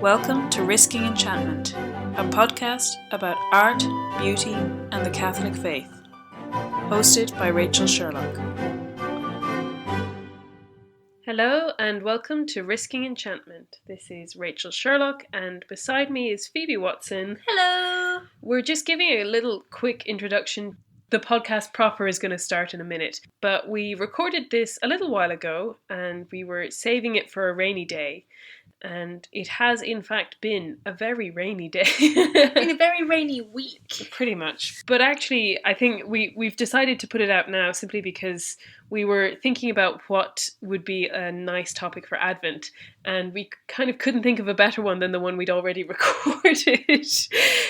Welcome to Risking Enchantment, a podcast about art, beauty, and the Catholic faith. Hosted by Rachel Sherlock. Hello and welcome to Risking Enchantment. This is Rachel Sherlock and beside me is Phoebe Watson. Hello! We're just giving a little quick introduction. The podcast proper is going to start in a minute, but we recorded this a little while ago and we were saving it for a rainy day. And it has, in fact, been a very rainy day. In a very rainy week. Pretty much. But actually, I think we've decided to put it out now simply because we were thinking about what would be a nice topic for Advent. And we kind of couldn't think of a better one than the one we'd already recorded.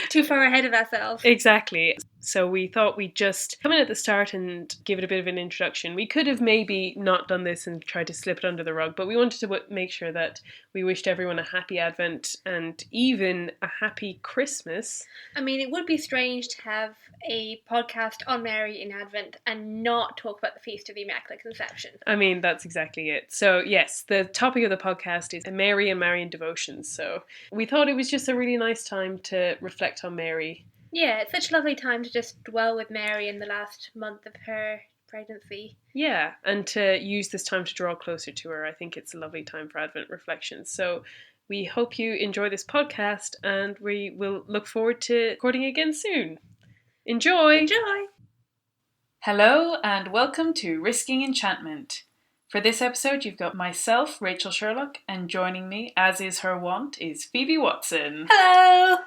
Too far ahead of ourselves. Exactly. So we thought we'd just come in at the start and give it a bit of an introduction. We could have maybe not done this and tried to slip it under the rug, but we wanted to make sure that we wished everyone a happy Advent and even a happy Christmas. I mean, it would be strange to have a podcast on Mary in Advent and not talk about the Feast of the Immaculate Conception. I mean, that's exactly it. So yes, the topic of the podcast is Mary and Marian Devotions. So we thought it was just a really nice time to reflect on Mary. Yeah, it's such a lovely time to just dwell with Mary in the last month of her pregnancy. Yeah, and to use this time to draw closer to her. I think it's a lovely time for Advent reflections. So we hope you enjoy this podcast and we will look forward to recording again soon. Enjoy! Enjoy! Hello and welcome to Risking Enchantment. For this episode you've got myself, Rachel Sherlock, and joining me, as is her wont, is Phoebe Watson. Hello!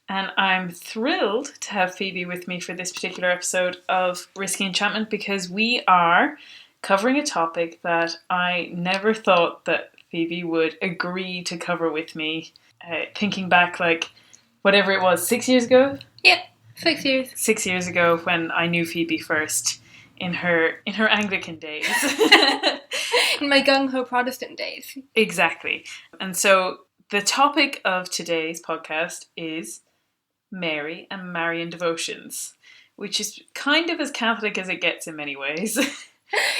And I'm thrilled to have Phoebe with me for this particular episode of Risky Enchantment because we are covering a topic that I never thought that Phoebe would agree to cover with me. Thinking back, like, whatever it was, 6 years ago? Yep, 6 years. 6 years ago when I knew Phoebe first in her Anglican days. In my gung-ho Protestant days. Exactly. And so the topic of today's podcast is Mary and Marian Devotions, which is kind of as Catholic as it gets in many ways.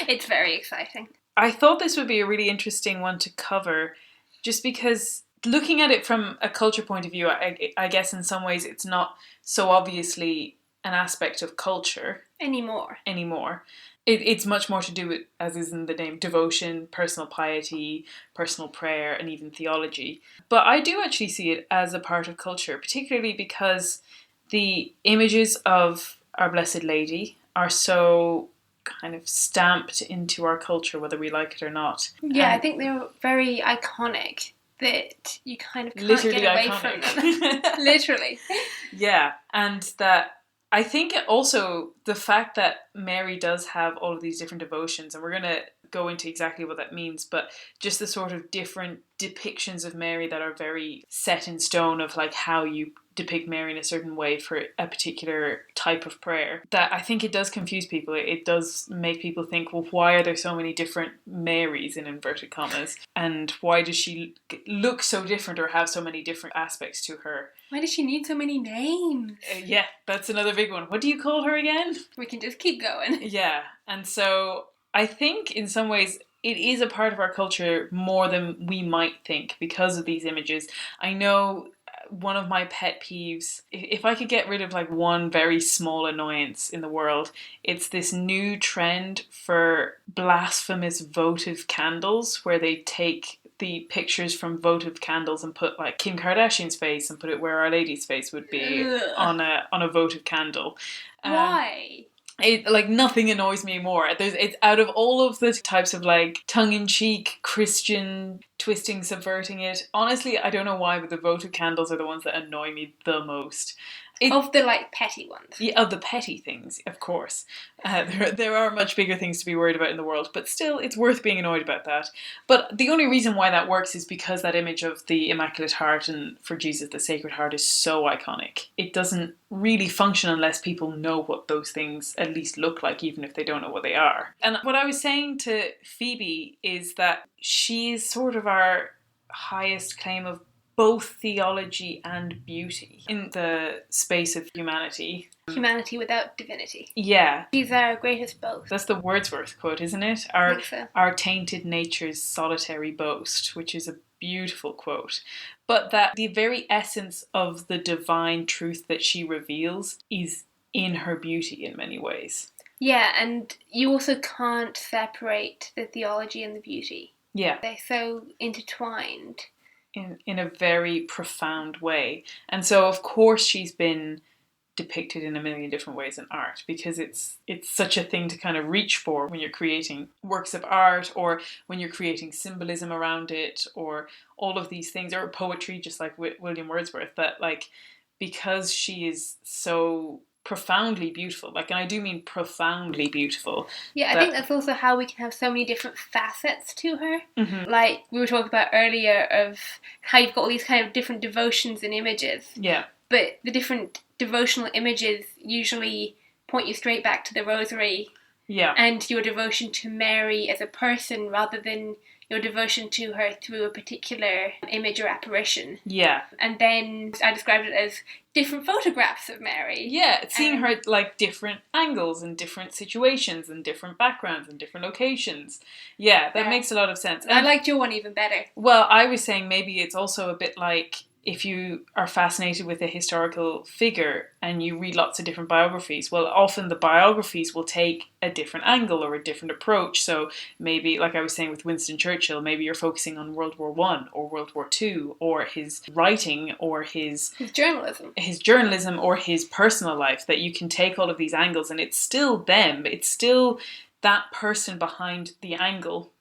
It's very exciting. I thought this would be a really interesting one to cover, just because looking at it from a culture point of view, I guess in some ways it's not so obviously an aspect of culture Anymore. It's much more to do with, as is in the name, devotion, personal piety, personal prayer, and even theology. But I do actually see it as a part of culture, particularly because the images of Our Blessed Lady are so kind of stamped into our culture, whether we like it or not. Yeah, I think they're very iconic that you kind of can't literally get away iconic. from them. Literally. Yeah, and that I think also the fact that Mary does have all of these different devotions, and we're going to go into exactly what that means, but just the sort of different depictions of Mary that are very set in stone of like how you depict Mary in a certain way for a particular type of prayer, that I think it does confuse people. It does make people think, well, why are there so many different Marys in inverted commas? And why does she look so different or have so many different aspects to her? Why does she need so many names? Yeah, that's another big one. What do you call her again? We can just keep going. Yeah, and so I think in some ways it is a part of our culture more than we might think because of these images. I know one of my pet peeves, if I could get rid of like one very small annoyance in the world, it's this new trend for blasphemous votive candles where they take the pictures from votive candles and put like Kim Kardashian's face and put it where Our Lady's face would be on a votive candle. Why? It, like, nothing annoys me more. It's out of all of the types of like tongue-in-cheek Christian twisting, subverting it. Honestly, I don't know why, but the votive candles are the ones that annoy me the most. Of the like petty ones. Yeah, of the petty things, of course. There are much bigger things to be worried about in the world, but still, it's worth being annoyed about that. But the only reason why that works is because that image of the Immaculate Heart and for Jesus the Sacred Heart is so iconic. It doesn't really function unless people know what those things at least look like, even if they don't know what they are. And what I was saying to Phoebe is that she's sort of our highest claim of both theology and beauty in the space of humanity. Humanity without divinity. Yeah. She's our greatest boast. That's the Wordsworth quote, isn't it? I think so. Our tainted nature's solitary boast, which is a beautiful quote. But that the very essence of the divine truth that she reveals is in her beauty in many ways. Yeah, and you also can't separate the theology and the beauty. Yeah. They're so intertwined. In a very profound way. And so, of course, she's been depicted in a million different ways in art, because it's such a thing to kind of reach for when you're creating works of art, or when you're creating symbolism around it, or all of these things, or poetry, just like William Wordsworth, that like, because she is so profoundly beautiful, like, and I do mean profoundly beautiful. Yeah, I think that's also how we can have so many different facets to her. Mm-hmm. Like we were talking about earlier, of how you've got all these kind of different devotions and images. Yeah. But the different devotional images usually point you straight back to the rosary. Yeah. And your devotion to Mary as a person, rather than your devotion to her through a particular image or apparition. Yeah. And then I described it as different photographs of Mary. Yeah, seeing her like different angles and different situations and different backgrounds and different locations. Yeah, that makes a lot of sense. And I liked your one even better. Well, I was saying maybe it's also a bit like if you are fascinated with a historical figure and you read lots of different biographies, well, often the biographies will take a different angle or a different approach. So maybe, like I was saying with Winston Churchill, maybe you're focusing on World War I or World War II, or his writing, or his journalism, or his personal life, that you can take all of these angles and it's still them. It's still that person behind the angle,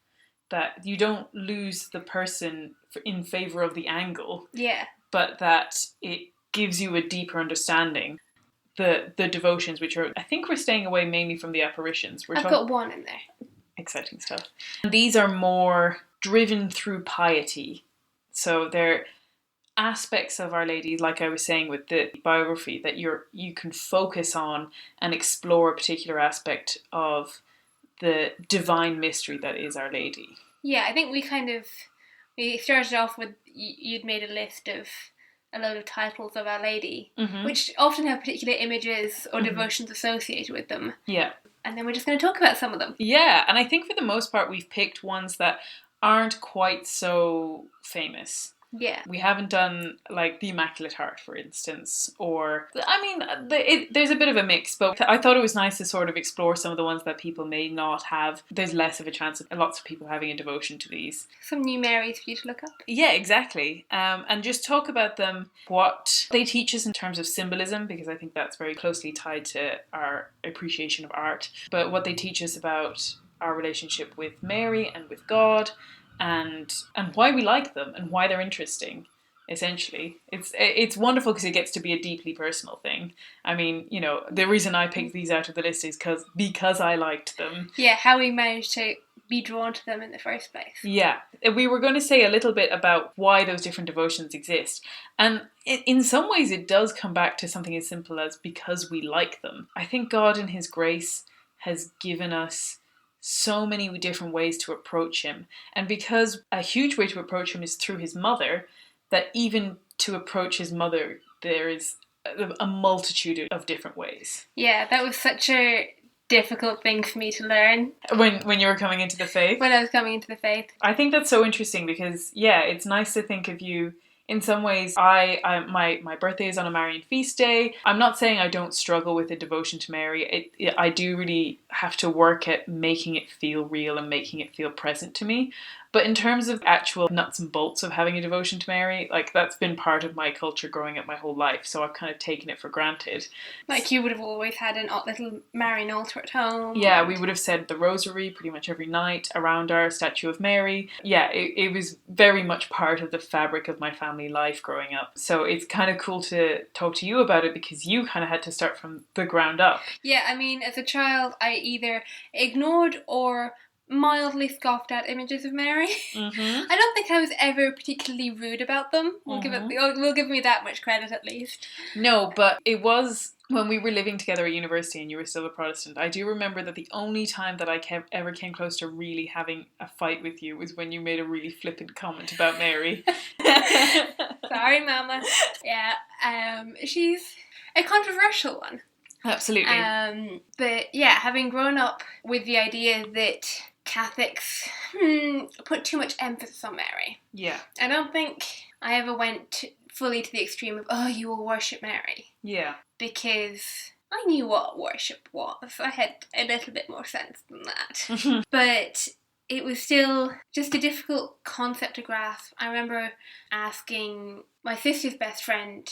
that you don't lose the person in favour of the angle. Yeah. But that it gives you a deeper understanding. The devotions, which are, I think we're staying away mainly from the apparitions. I've got one in there. Exciting stuff. And these are more driven through piety. So they're aspects of Our Lady, like I was saying with the biography, that you can focus on and explore a particular aspect of the divine mystery that is Our Lady. Yeah, I think we started off with, you'd made a list of a load of titles of Our Lady, mm-hmm. which often have particular images or mm-hmm. devotions associated with them. Yeah. And then we're just going to talk about some of them. Yeah, and I think for the most part we've picked ones that aren't quite so famous. Yeah. We haven't done, like, the Immaculate Heart, for instance, or, I mean, there's a bit of a mix, but I thought it was nice to sort of explore some of the ones that people may not have. There's less of a chance of lots of people having a devotion to these. Some new Marys for you to look up. Yeah, exactly. And just talk about them, what they teach us in terms of symbolism, because I think that's very closely tied to our appreciation of art, but what they teach us about our relationship with Mary and with God, and why we like them and why they're interesting. Essentially, it's wonderful because it gets to be a deeply personal thing. I mean, you know, the reason I picked these out of the list is because I liked them. Yeah, how we managed to be drawn to them in the first place. Yeah, we were going to say a little bit about why those different devotions exist, and in some ways it does come back to something as simple as because we like them. I think God in His grace has given us so many different ways to approach Him, and because a huge way to approach Him is through His mother, that even to approach His mother there is a multitude of different ways. Yeah, that was such a difficult thing for me to learn. When you were coming into the faith? When I was coming into the faith. I think that's so interesting because, yeah, it's nice to think of you. In some ways, my birthday is on a Marian feast day. I'm not saying I don't struggle with a devotion to Mary. I do really have to work at making it feel real and making it feel present to me. But in terms of actual nuts and bolts of having a devotion to Mary, like, that's been part of my culture growing up my whole life, so I've kind of taken it for granted. Like, you would have always had a little Marian altar at home. Yeah, we would have said the rosary pretty much every night around our statue of Mary. Yeah, it was very much part of the fabric of my family life growing up. So it's kind of cool to talk to you about it because you kind of had to start from the ground up. Yeah, I mean, as a child, I either ignored or mildly scoffed at images of Mary. Mm-hmm. I don't think I was ever particularly rude about them. We'll give me that much credit at least. No, but it was when we were living together at university and you were still a Protestant. I do remember that the only time that I ever came close to really having a fight with you was when you made a really flippant comment about Mary. Sorry, Mama. Yeah, she's a controversial one. Absolutely. But yeah, having grown up with the idea that Catholics put too much emphasis on Mary. Yeah. I don't think I ever went fully to the extreme of, oh, you will worship Mary. Yeah. Because I knew what worship was. I had a little bit more sense than that. But it was still just a difficult concept to grasp. I remember asking my sister's best friend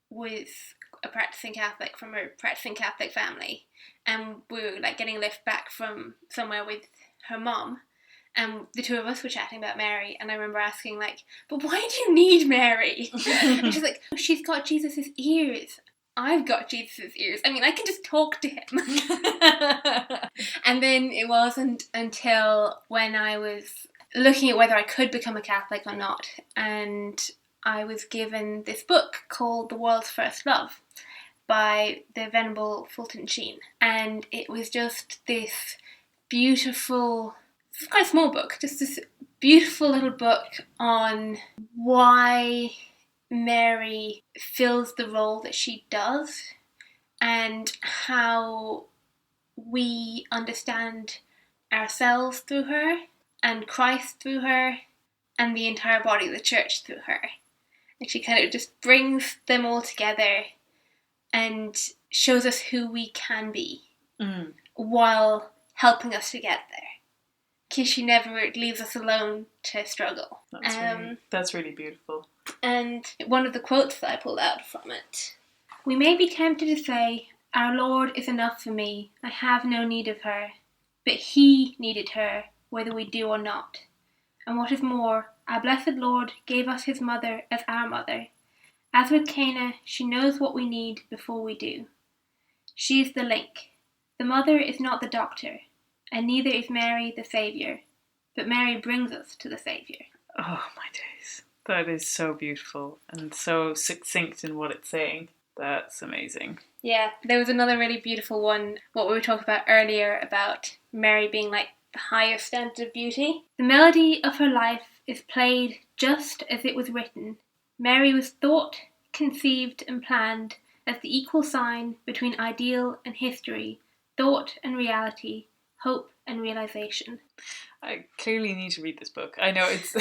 was a practicing Catholic from a practicing Catholic family, and we were like getting a lift back from somewhere with her mom, and the two of us were chatting about Mary, and I remember asking like, but why do you need Mary? And she's like, she's got Jesus's ears. I've got Jesus's ears. I mean, I can just talk to him. And then it wasn't until when I was looking at whether I could become a Catholic or not, and I was given this book called The World's First Love by the Venerable Fulton Sheen. And it was just this beautiful, it's quite a small book, just this beautiful little book on why Mary fills the role that she does and how we understand ourselves through her and Christ through her and the entire body of the church through her. And she kind of just brings them all together and shows us who we can be while helping us to get there. Because she never leaves us alone to struggle. That's really beautiful. And one of the quotes that I pulled out from it: we may be tempted to say, our Lord is enough for me, I have no need of her. But he needed her, whether we do or not. And what is more, our blessed Lord gave us his mother as our mother. As with Cana, she knows what we need before we do. She is the link. The mother is not the doctor, and neither is Mary the saviour, but Mary brings us to the saviour. Oh my days. That is so beautiful and so succinct in what it's saying. That's amazing. Yeah, there was another really beautiful one, what we were talking about earlier, about Mary being like the highest standard of beauty. The melody of her life is played just as it was written. Mary was thought, conceived and planned as the equal sign between ideal and history, thought and reality, hope and realization. I clearly need to read this book. I know it's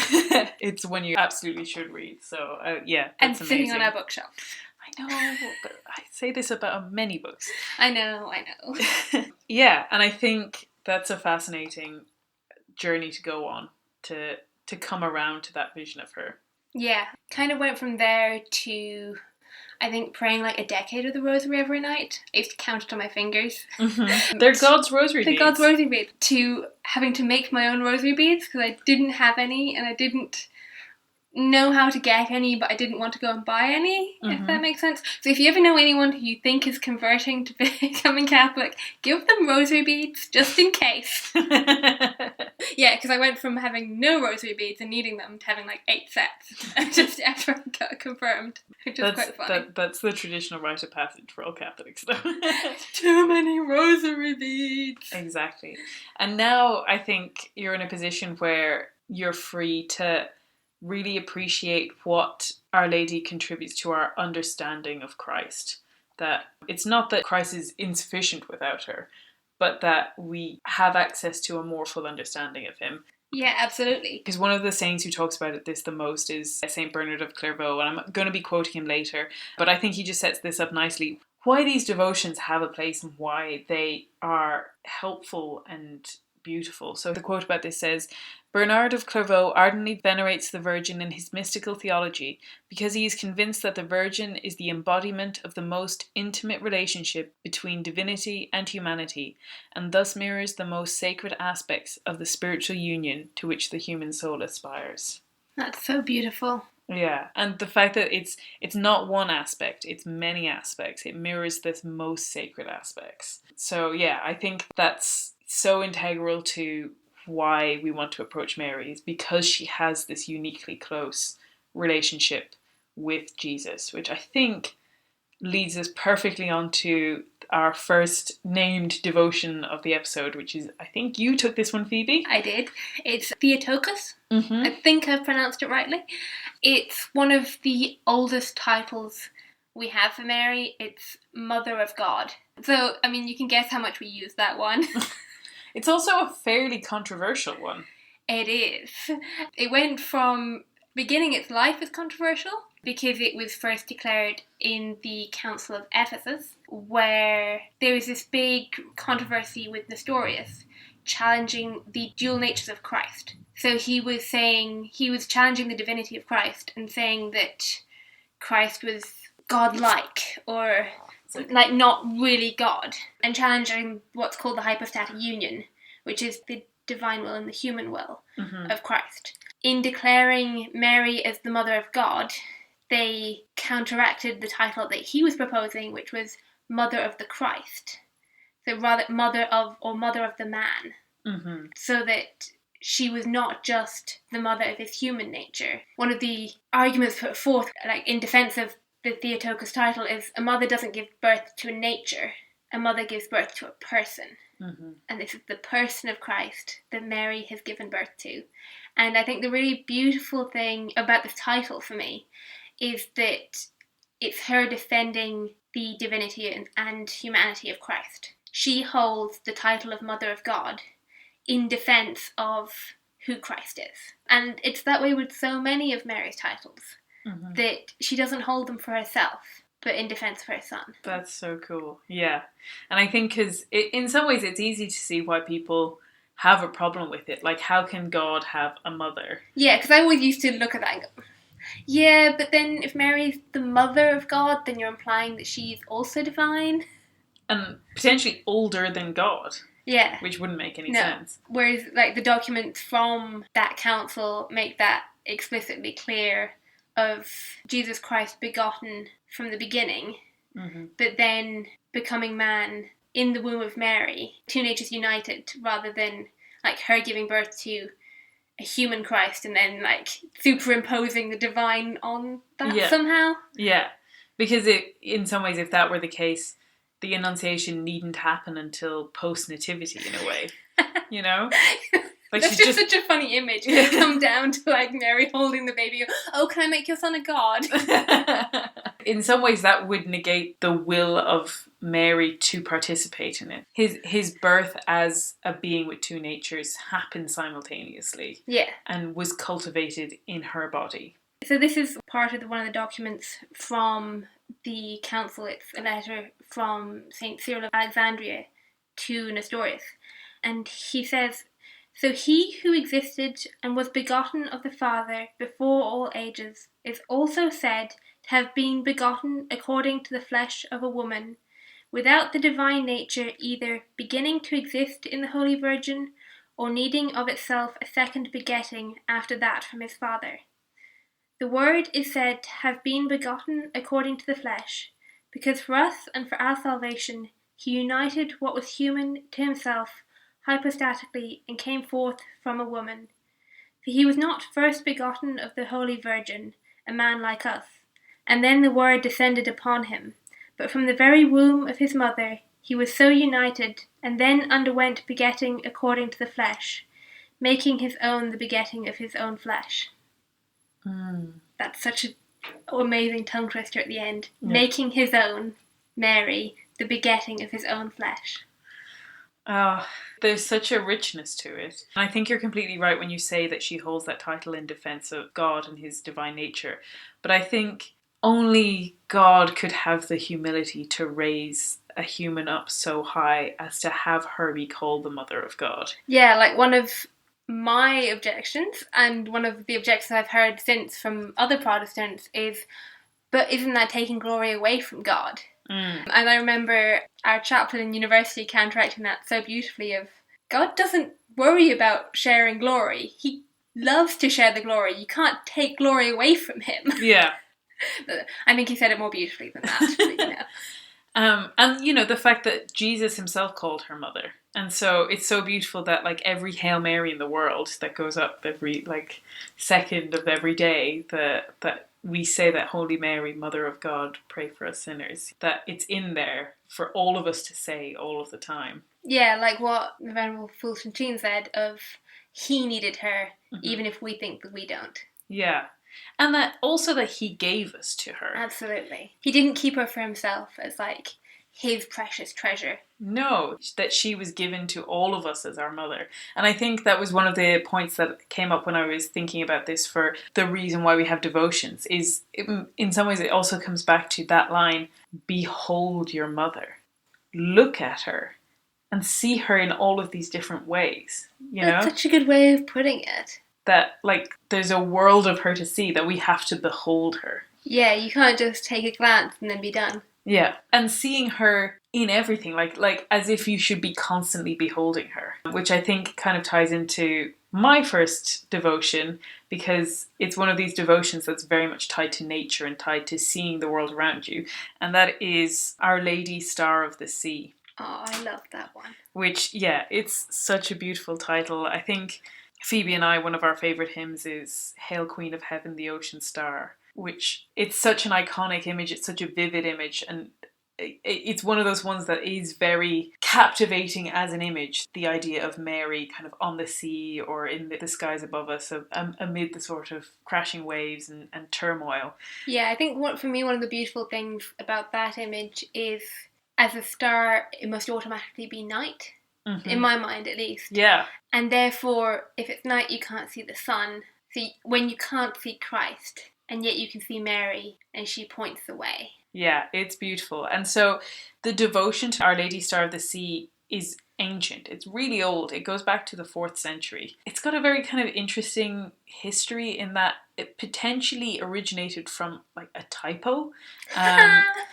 it's one you absolutely should read. So yeah, that's and amazing. sitting on our bookshelf. I know, but I say this about many books. I know. Yeah, and I think that's a fascinating journey to go on, to come around to that vision of her. Yeah, kind of went from there to, I think, praying like a decade of the rosary every night. I used to count it on my fingers. Mm-hmm. They're God's rosary beads. They're God's rosary beads. To having to make my own rosary beads because I didn't have any and I didn't know how to get any, but I didn't want to go and buy any, if that makes sense. So if you ever know anyone who you think is converting to becoming Catholic, give them rosary beads just in case. Yeah, because I went from having no rosary beads and needing them to having like 8 sets just after I got confirmed, which is quite funny. That's the traditional rite of passage for all Catholics, though. Too many rosary beads. Exactly. And now I think you're in a position where you're free to really appreciate what Our Lady contributes to our understanding of Christ. That it's not that Christ is insufficient without her, but that we have access to a more full understanding of him. Yeah, absolutely. Because one of the saints who talks about this the most is Saint Bernard of Clairveaux, and I'm going to be quoting him later, but I think he just sets this up nicely. Why these devotions have a place and why they are helpful and beautiful. So the quote about this says, Bernard of Clairveaux ardently venerates the Virgin in his mystical theology because he is convinced that the Virgin is the embodiment of the most intimate relationship between divinity and humanity, and thus mirrors the most sacred aspects of the spiritual union to which the human soul aspires. That's so beautiful. Yeah, and the fact that it's not one aspect, it's many aspects. It mirrors the most sacred aspects. So yeah, I think that's so integral to why we want to approach Mary, is because she has this uniquely close relationship with Jesus, which I think leads us perfectly onto our first named devotion of the episode, which is, I think you took this one, Phoebe. I did. It's Theotokos. Mm-hmm. I think I've pronounced it rightly. It's one of the oldest titles we have for Mary. It's Mother of God. So, I mean, you can guess how much we use that one. It's also a fairly controversial one. It is. It went from beginning its life as controversial because it was first declared in the Council of Ephesus, where there was this big controversy with Nestorius challenging the dual natures of Christ. So he was challenging the divinity of Christ and saying that Christ was godlike or like not really God, and challenging what's called the hypostatic union, which is the divine will and the human will of Christ. In declaring Mary as the Mother of God, they counteracted the title that he was proposing, which was Mother of the Christ. So rather Mother of the man. So that she was not just the mother of his human nature. One of the arguments put forth, like in defense of the Theotokos title, is a mother doesn't give birth to a nature. A mother gives birth to a person. And this is the person of Christ that Mary has given birth to. And I think the really beautiful thing about this title for me is that it's her defending the divinity and humanity of Christ. She holds the title of Mother of God in defense of who Christ is. And it's that way with so many of Mary's titles, that she doesn't hold them for herself, but in defense of her son. That's so cool. Yeah. And I think because in some ways it's easy to see why people have a problem with it. Like, how can God have a mother? Yeah, because I always used to look at that and go, yeah, but then if Mary's the mother of God, then you're implying that she's also divine. And potentially older than God. Yeah. Which wouldn't make any sense. Whereas, like, the documents from that council make that explicitly clear, of Jesus Christ begotten from the beginning, but then becoming man in the womb of Mary, two natures united, rather than like her giving birth to a human Christ and then like superimposing the divine on that somehow. Yeah, because in some ways, if that were the case, the Annunciation needn't happen until post-nativity in a way, you know? Like, that's just such a funny image. Come down to like Mary holding the baby. Oh, can I make your son a god? In some ways, that would negate the will of Mary to participate in it. His birth as a being with two natures happened simultaneously. Yeah, and was cultivated in her body. So this is part of one of the documents from the council. It's a letter from Saint Cyril of Alexandria to Nestorius, and he says, "So he who existed and was begotten of the Father before all ages is also said to have been begotten according to the flesh of a woman, without the divine nature either beginning to exist in the Holy Virgin or needing of itself a second begetting after that from his Father. The Word is said to have been begotten according to the flesh, because for us and for our salvation he united what was human to himself hypostatically and came forth from a woman. For he was not first begotten of the Holy Virgin, a man like us, and then the Word descended upon him, but from the very womb of his mother he was so united, and then underwent begetting according to the flesh, making his own the begetting of his own flesh." That's such an amazing tongue twister at the end. Yeah. Making his own, Mary, the begetting of his own flesh. Oh, there's such a richness to it. And I think you're completely right when you say that she holds that title in defense of God and his divine nature. But I think only God could have the humility to raise a human up so high as to have her be called the Mother of God. Yeah, like one of my objections, and one of the objections I've heard since from other Protestants is, but isn't that taking glory away from God? And I remember our chaplain in university counteracting that so beautifully of, God doesn't worry about sharing glory. He loves to share the glory. You can't take glory away from him. Yeah. I think he said it more beautifully than that. But, you know. And, you know, the fact that Jesus himself called her mother. And so it's so beautiful that, like, every Hail Mary in the world that goes up every, like, second of every day, that we say that Holy Mary, Mother of God, pray for us sinners, that it's in there for all of us to say all of the time. Yeah, like what the Venerable Fulton said of he needed her, even if we think that we don't. Yeah. And that also that he gave us to her. Absolutely. He didn't keep her for himself as like his precious treasure. No, that she was given to all of us as our mother. And I think that was one of the points that came up when I was thinking about this for the reason why we have devotions is in some ways it also comes back to that line, behold your mother. Look at her and see her in all of these different ways, That's such a good way of putting it. That, like, there's a world of her to see, that we have to behold her. Yeah, you can't just take a glance and then be done. Yeah, and seeing her in everything, like as if you should be constantly beholding her, which I think kind of ties into my first devotion, because it's one of these devotions that's very much tied to nature and tied to seeing the world around you, and that is Our Lady, Star of the Sea. Oh, I love that one. Which, yeah, it's such a beautiful title. I think Phoebe and I, one of our favourite hymns is Hail Queen of Heaven, the Ocean Star, which it's such an iconic image, it's such a vivid image, and it's one of those ones that is very captivating as an image. The idea of Mary kind of on the sea or in the skies above us amid the sort of crashing waves and turmoil. Yeah, I think for me one of the beautiful things about that image is as a star it must automatically be night. Mm-hmm. In my mind, at least. Yeah. And therefore, if it's night, you can't see the sun. So when you can't see Christ, and yet you can see Mary, and she points the way. Yeah, it's beautiful. And so the devotion to Our Lady, Star of the Sea is ancient. It's really old. It goes back to the 4th century. It's got a very kind of interesting history in that it potentially originated from like a typo.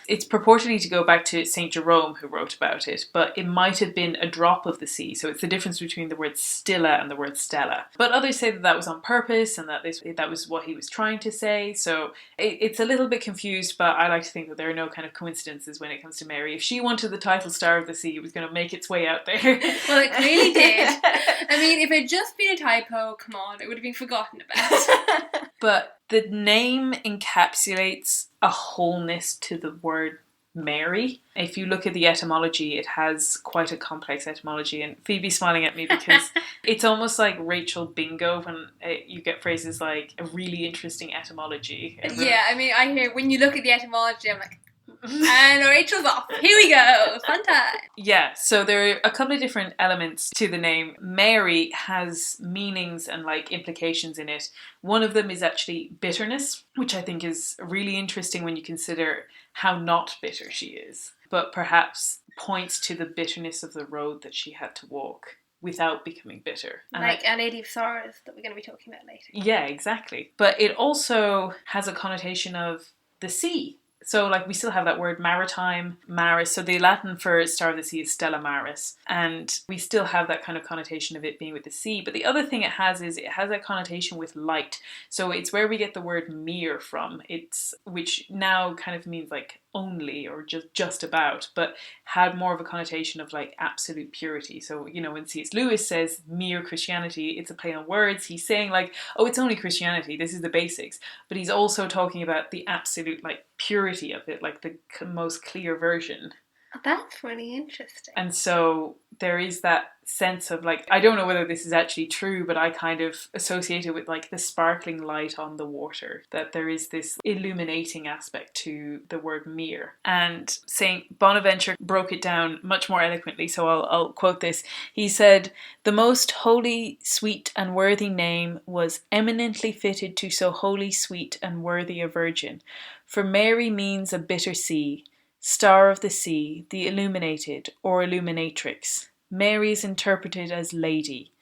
It's purportedly to go back to St. Jerome, who wrote about it, but it might have been a drop of the sea. So it's the difference between the word stilla and the word stella. But others say that was on purpose and that that was what he was trying to say. So it's a little bit confused, but I like to think that there are no kind of coincidences when it comes to Mary. If she wanted the title Star of the Sea, it was going to make its way out there. Well, it clearly did. I mean, if it had just been a typo, come on, it would have been forgotten about. But the name encapsulates a wholeness to the word Mary. If you look at the etymology, it has quite a complex etymology, and Phoebe's smiling at me because it's almost like Rachel bingo when you get phrases like a really interesting etymology. Yeah, I mean, I hear when you look at the etymology, I'm like, and Rachel's off. Here we go. Fun time. Yeah, so there are a couple of different elements to the name. Mary has meanings and like implications in it. One of them is actually bitterness, which I think is really interesting when you consider how not bitter she is, but perhaps points to the bitterness of the road that she had to walk without becoming bitter. Like A Lady of Sorrows that we're going to be talking about later. Yeah, exactly. But it also has a connotation of the sea. So, like, we still have that word maritime, maris. So the Latin for Star of the Sea is Stella Maris. And we still have that kind of connotation of it being with the sea. But the other thing it has is it has that connotation with light. So it's where we get the word mere from. Which now kind of means like only or just about, but had more of a connotation of like absolute purity. So, you know, when C.S. Lewis says mere Christianity, it's a play on words. He's saying like, oh, it's only Christianity. This is the basics. But he's also talking about the absolute like purity of it, like the most clear version. That's really interesting. And so there is that sense of like, I don't know whether this is actually true, but I kind of associate it with like the sparkling light on the water, that there is this illuminating aspect to the word mere. And Saint Bonaventure broke it down much more eloquently, so I'll quote this. He said, "The most holy, sweet and worthy name was eminently fitted to so holy, sweet and worthy a virgin. For Mary means a bitter sea, Star of the Sea, the illuminated, or illuminatrix. Mary is interpreted as Lady.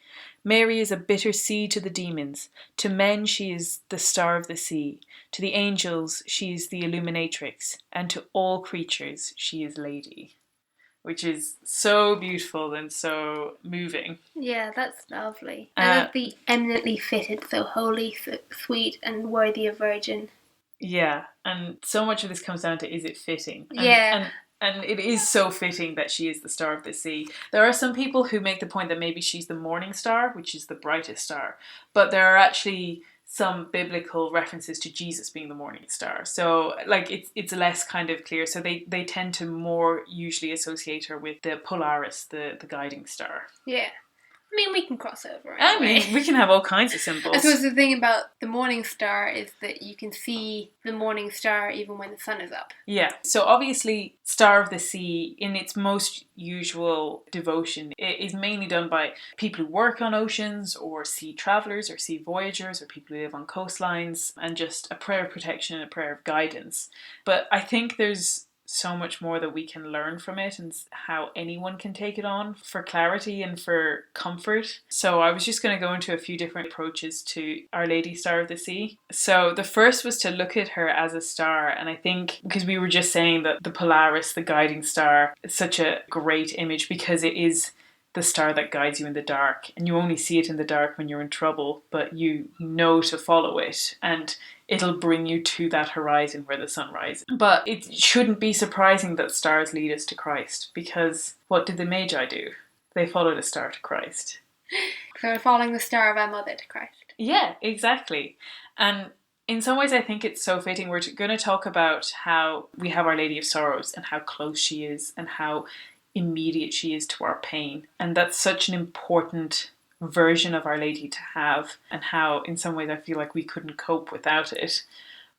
Mary is a bitter sea to the demons. To men she is the Star of the Sea. To the angels she is the illuminatrix. And to all creatures she is Lady." Which is so beautiful and so moving. Yeah, that's lovely. I love the eminently fitted, so holy, so sweet and worthy a virgin. Yeah, and so much of this comes down to, is it fitting? And it is so fitting that she is the Star of the Sea. There are some people who make the point that maybe she's the morning star, which is the brightest star. But there are actually some biblical references to Jesus being the morning star. So like it's less kind of clear. So they tend to more usually associate her with the Polaris, the guiding star. Yeah. I mean, we can cross over anyway. I mean, we can have all kinds of symbols. I suppose the thing about the morning star is that you can see the morning star even when the sun is up. Yeah. So obviously, Star of the Sea, in its most usual devotion, it is mainly done by people who work on oceans, or sea travellers, or sea voyagers, or people who live on coastlines, and just a prayer of protection and a prayer of guidance. But I think there's so much more that we can learn from it, and how anyone can take it on for clarity and for comfort. So I was just going to go into a few different approaches to Our Lady Star of the Sea. So the first was to look at her as a star, and I think because we were just saying that the Polaris, the guiding star, is such a great image because it is the star that guides you in the dark, and you only see it in the dark when you're in trouble, but you know to follow it, and it'll bring you to that horizon where the sun rises. But it shouldn't be surprising that stars lead us to Christ, because what did the Magi do? They followed a star to Christ. So we're following the star of our mother to Christ. Yeah, exactly. And in some ways I think it's so fitting. We're going to talk about how we have Our Lady of Sorrows and how close she is and how immediate she is to our pain. And that's such an important version of Our Lady to have, and how in some ways I feel like we couldn't cope without it.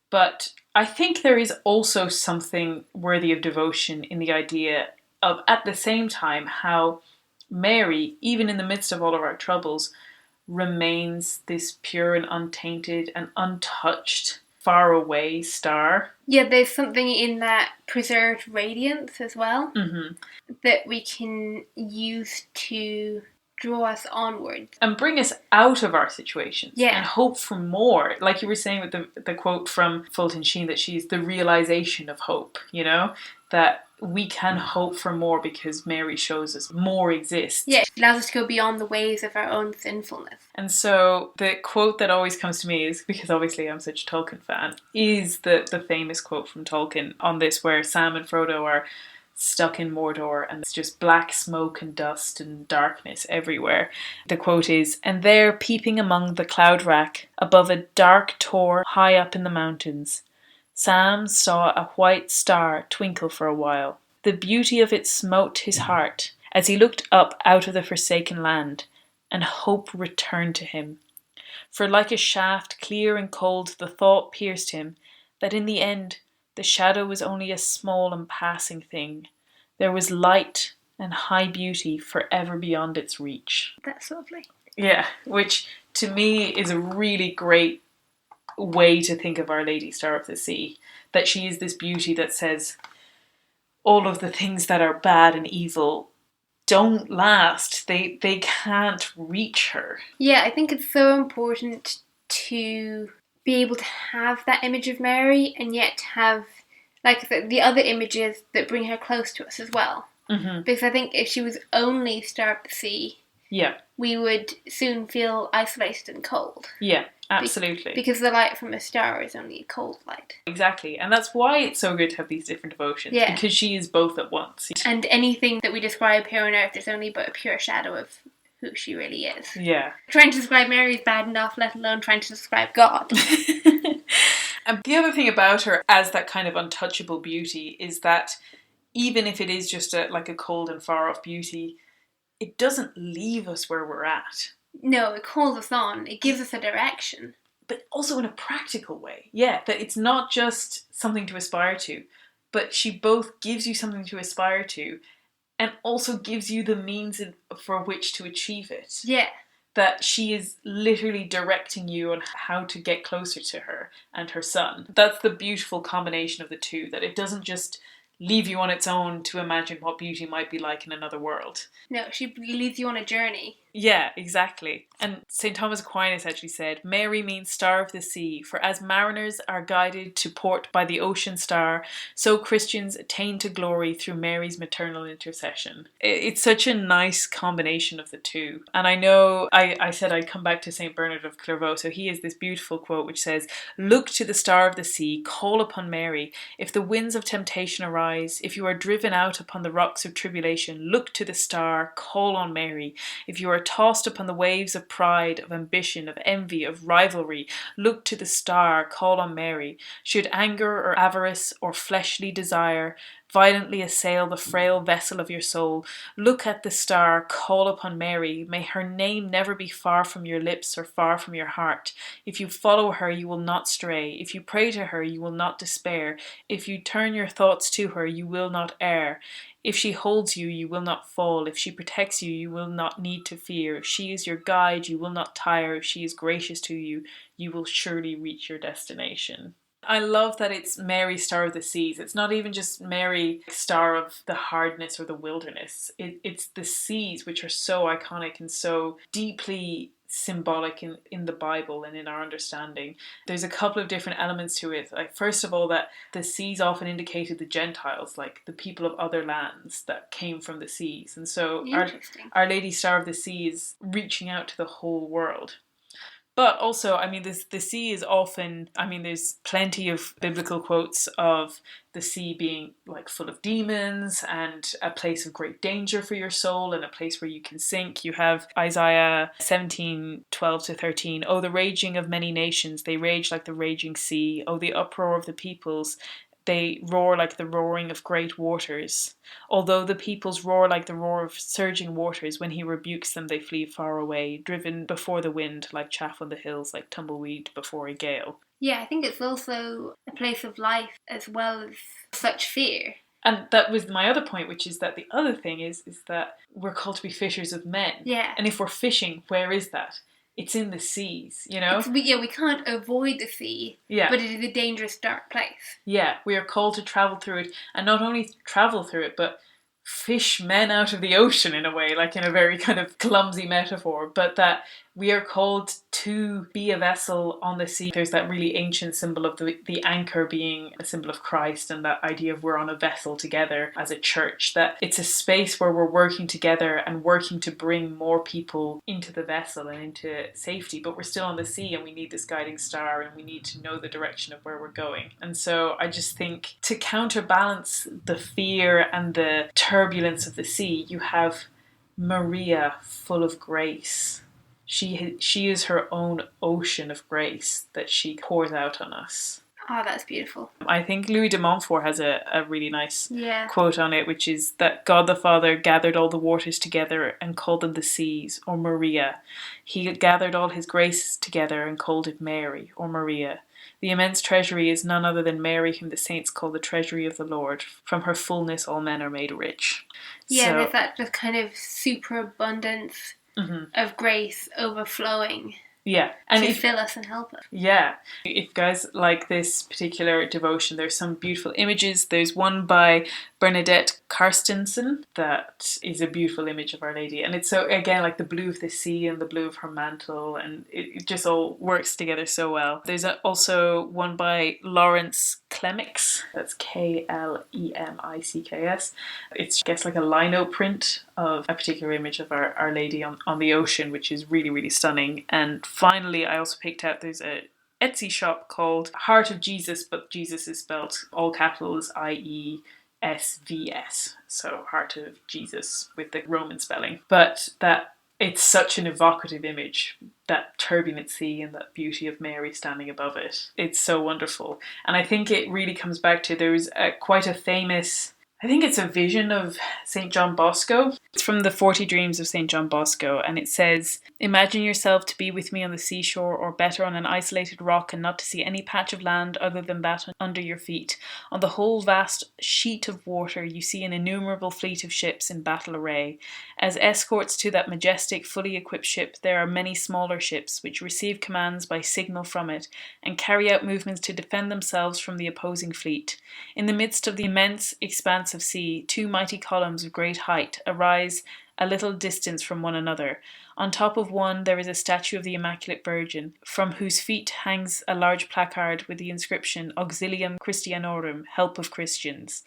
But I think there is also something worthy of devotion in the idea of, at the same time, how Mary, even in the midst of all of our troubles, remains this pure and untainted and untouched, far away star. Yeah, there's something in that preserved radiance as well that we can use to draw us onward and bring us out of our situations, yeah, and hope for more. Like you were saying with the quote from Fulton Sheen, that she's the realization of hope, you know, that we can hope for more because Mary shows us more exists. Yeah, it allows us to go beyond the ways of our own sinfulness. And so the quote that always comes to me is, because obviously I'm such a Tolkien fan, is the famous quote from Tolkien on this, where Sam and Frodo are stuck in Mordor and it's just black smoke and dust and darkness everywhere. The quote is, "And there, peeping among the cloud rack, above a dark tor high up in the mountains, Sam saw a white star twinkle for a while. The beauty of it smote his heart as he looked up out of the forsaken land, and hope returned to him. For like a shaft clear and cold, the thought pierced him that in the end the shadow was only a small and passing thing. There was light and high beauty forever beyond its reach." That's lovely. Yeah, which to me is a really great way to think of Our Lady Star of the Sea. That she is this beauty that says all of the things that are bad and evil don't last. They can't reach her. Yeah, I think it's so important to be able to have that image of Mary and yet have, like, the other images that bring her close to us as well. Because I think if she was only Star of the Sea, yeah, we would soon feel isolated and cold. Yeah, absolutely. Because the light from a star is only a cold light. Exactly. And that's why it's so good to have these different devotions. Yeah. Because she is both at once. And anything that we describe here on earth is only but a pure shadow of who she really is. Yeah. Trying to describe Mary is bad enough, let alone trying to describe God. And the other thing about her as that kind of untouchable beauty is that even if it is just like a cold and far off beauty, it doesn't leave us where we're at. No, it calls us on. It gives us a direction. But also in a practical way. Yeah, that it's not just something to aspire to, but she both gives you something to aspire to and also gives you the means for which to achieve it. Yeah. That she is literally directing you on how to get closer to her and her son. That's the beautiful combination of the two, that it doesn't just leave you on its own to imagine what beauty might be like in another world. No, she leads you on a journey. Yeah, exactly. And St. Thomas Aquinas actually said, "Mary means star of the sea, for as mariners are guided to port by the ocean star, so Christians attain to glory through Mary's maternal intercession." It's such a nice combination of the two. And I know I said I'd come back to St. Bernard of Clairveaux, so he has this beautiful quote which says, "Look to the star of the sea, call upon Mary. If the winds of temptation arise, if you are driven out upon the rocks of tribulation, look to the star, call on Mary. If you are tossed upon the waves of pride, of ambition, of envy, of rivalry, look to the star, call on Mary. Should anger or avarice or fleshly desire violently assail the frail vessel of your soul, look at the star, call upon Mary. May her name never be far from your lips or far from your heart. If you follow her, you will not stray. If you pray to her, you will not despair. If you turn your thoughts to her, you will not err. If she holds you, you will not fall. If she protects you, you will not need to fear. If she is your guide, you will not tire. If she is gracious to you, you will surely reach your destination. I love that it's Mary, Star of the Seas. It's not even just Mary, Star of the hardness or the wilderness. It's the seas, which are so iconic and so deeply symbolic in the Bible and in our understanding. There's a couple of different elements to it. Like, first of all, that the seas often indicated the Gentiles, like the people of other lands that came from the seas. And so Our Lady, Star of the Seas, reaching out to the whole world. But also, I mean, the sea is often, I mean, there's plenty of biblical quotes of the sea being like full of demons and a place of great danger for your soul and a place where you can sink. You have Isaiah 17:12-13. Oh, the raging of many nations, they rage like the raging sea. Oh, the uproar of the peoples, they roar like the roaring of great waters. Although the peoples roar like the roar of surging waters, when he rebukes them, they flee far away, driven before the wind, like chaff on the hills, like tumbleweed before a gale. Yeah, I think it's also a place of life as well as such fear. And that was my other point, which is that the other thing is that we're called to be fishers of men. Yeah. And if we're fishing, where is that? It's in the seas, you know? We can't avoid the sea, but it is a dangerous, dark place. Yeah, we are called to travel through it, and not only travel through it, but fish men out of the ocean in a way, like in a very kind of clumsy metaphor, but that we are called to be a vessel on the sea. There's that really ancient symbol of the anchor being a symbol of Christ, and that idea of we're on a vessel together as a church, that it's a space where we're working together and working to bring more people into the vessel and into safety, but we're still on the sea and we need this guiding star and we need to know the direction of where we're going. And so I just think to counterbalance the fear and the turbulence of the sea, you have Maria, full of grace. She is her own ocean of grace that she pours out on us. Oh, that's beautiful. I think Louis de Montfort has a really nice quote on it, which is that God the Father gathered all the waters together and called them the seas, or Maria. He gathered all his graces together and called it Mary, or Maria. The immense treasury is none other than Mary, whom the saints call the treasury of the Lord. From her fullness all men are made rich. Yeah, there's that just kind of superabundance of grace overflowing. Yeah. And to fill us and help us. Yeah. If you guys like this particular devotion, there's some beautiful images. There's one by Bernadette Carstensen that is a beautiful image of Our Lady. And it's so, again, like the blue of the sea and the blue of her mantle, and it just all works together so well. There's also one by Lawrence Clemmix. That's Klemicks. It's, I guess, like a lino print of a particular image of Our Lady on the ocean, which is really, really stunning. And finally, I also picked out, there's a Etsy shop called Heart of Jesus, but Jesus is spelled all capitals IESVS, so Heart of Jesus with the Roman spelling. But that it's such an evocative image, that turbulent sea and that beauty of Mary standing above it. It's so wonderful. And I think it really comes back to, there's quite a famous, I think it's a vision of St. John Bosco. It's from the 40 Dreams of St. John Bosco, and it says, "Imagine yourself to be with me on the seashore, or better on an isolated rock, and not to see any patch of land other than that under your feet. On the whole vast sheet of water you see an innumerable fleet of ships in battle array. As escorts to that majestic, fully equipped ship, there are many smaller ships, which receive commands by signal from it, and carry out movements to defend themselves from the opposing fleet. In the midst of the immense expanse of sea, two mighty columns of great height arise a little distance from one another. On top of one there is a statue of the Immaculate Virgin, from whose feet hangs a large placard with the inscription Auxilium Christianorum, Help of Christians.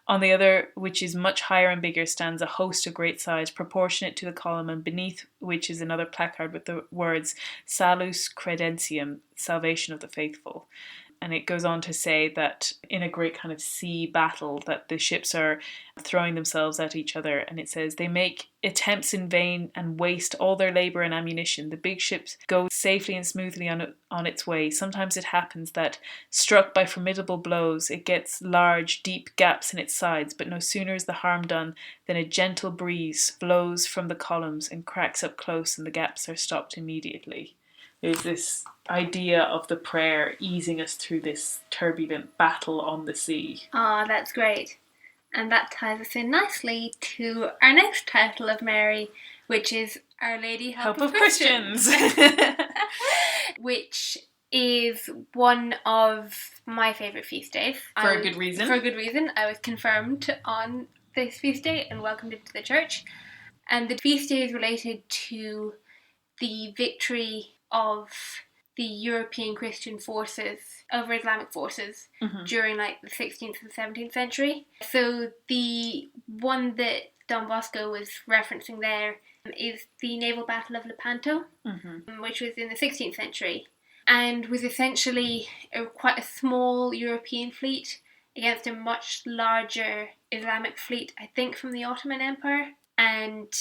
On the other, which is much higher and bigger, stands a host of great size, proportionate to the column, and beneath which is another placard with the words Salus Credentium, Salvation of the Faithful." And it goes on to say that in a great kind of sea battle, that the ships are throwing themselves at each other. And it says, "They make attempts in vain and waste all their labour and ammunition. The big ship goes safely and smoothly on its way. Sometimes it happens that, struck by formidable blows, it gets large, deep gaps in its sides, but no sooner is the harm done than a gentle breeze blows from the columns and cracks up close, and the gaps are stopped immediately. There's this idea of the prayer easing us through this turbulent battle on the sea. Ah, that's great. And that ties us in nicely to our next title of Mary, which is Our Lady Help of Christians. Which is one of my favourite feast days. For a good reason. For a good reason. I was confirmed on this feast day and welcomed into the church. And the feast day is related to the victory of the European Christian forces over Islamic forces during like the 16th and 17th century. So the one that Don Bosco was referencing there is the naval battle of Lepanto, which was in the 16th century and was essentially quite a small European fleet against a much larger Islamic fleet, I think from the Ottoman Empire. And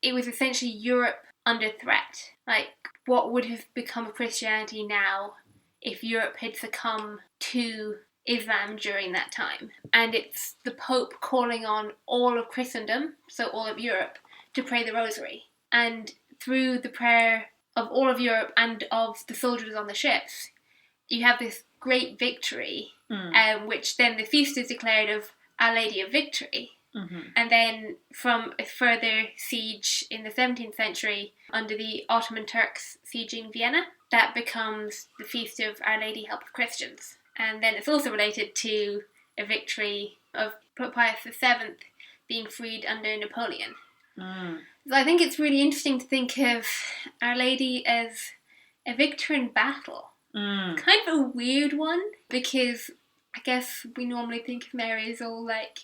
it was essentially Europe under threat. Like, what would have become of Christianity now if Europe had succumbed to Islam during that time? And it's the Pope calling on all of Christendom, so all of Europe, to pray the Rosary. And through the prayer of all of Europe and of the soldiers on the ships, you have this great victory, which then the feast is declared of Our Lady of Victory. And then from a further siege in the 17th century under the Ottoman Turks sieging Vienna, that becomes the feast of Our Lady Help of Christians. And then it's also related to a victory of Pope Pius VII being freed under Napoleon. So I think it's really interesting to think of Our Lady as a victor in battle. Kind of a weird one, because I guess we normally think of Mary as all like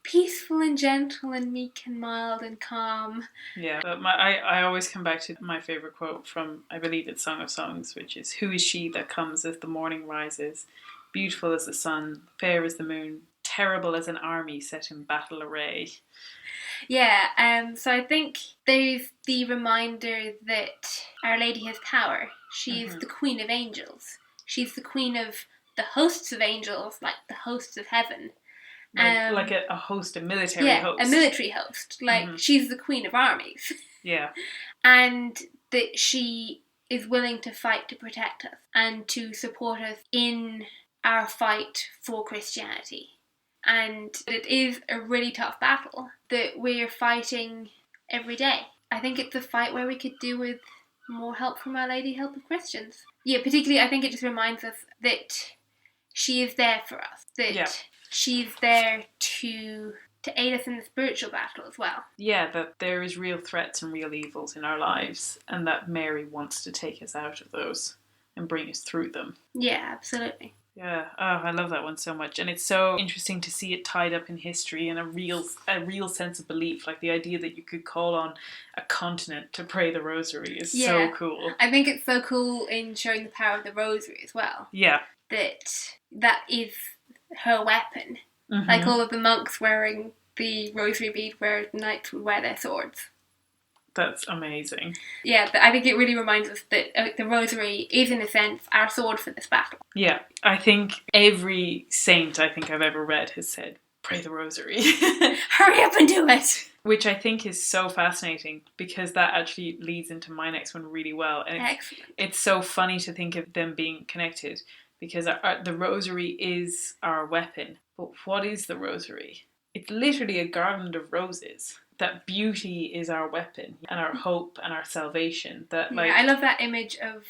peaceful and gentle and meek and mild and calm. Yeah, but I always come back to my favourite quote from, I believe it's Song of Songs, which is, "Who is she that comes as the morning rises, beautiful as the sun, fair as the moon, terrible as an army set in battle array." Yeah, so I think there's the reminder that Our Lady has power. She's the Queen of Angels. She's the Queen of the hosts of angels, like the hosts of heaven. Like a host, a military host. Yeah, a military host. Like, she's the Queen of armies. Yeah. And that she is willing to fight to protect us and to support us in our fight for Christianity. And it is a really tough battle that we're fighting every day. I think it's a fight where we could do with more help from Our Lady Help of Christians. Yeah, particularly I think it just reminds us that she is there for us. That she's there to aid us in the spiritual battle as well. Yeah, that there is real threats and real evils in our lives, and that Mary wants to take us out of those and bring us through them. Yeah, absolutely. Yeah, I love that one so much, and it's so interesting to see it tied up in history and a real sense of belief. Like the idea that you could call on a continent to pray the Rosary is so cool. I think it's so cool in showing the power of the Rosary as well. Yeah, that is her weapon. Like all of the monks wearing the rosary bead where knights would wear their swords. That's amazing. Yeah, I think it really reminds us that the rosary is, in a sense, our sword for this battle. Yeah, I think every saint I think I've ever read has said, pray the Rosary. Hurry up and do it! Which I think is so fascinating, because that actually leads into my next one really well. And it's so funny to think of them being connected, because the Rosary is our weapon. But what is the Rosary? It's literally a garland of roses. That beauty is our weapon and our hope and our salvation. I love that image of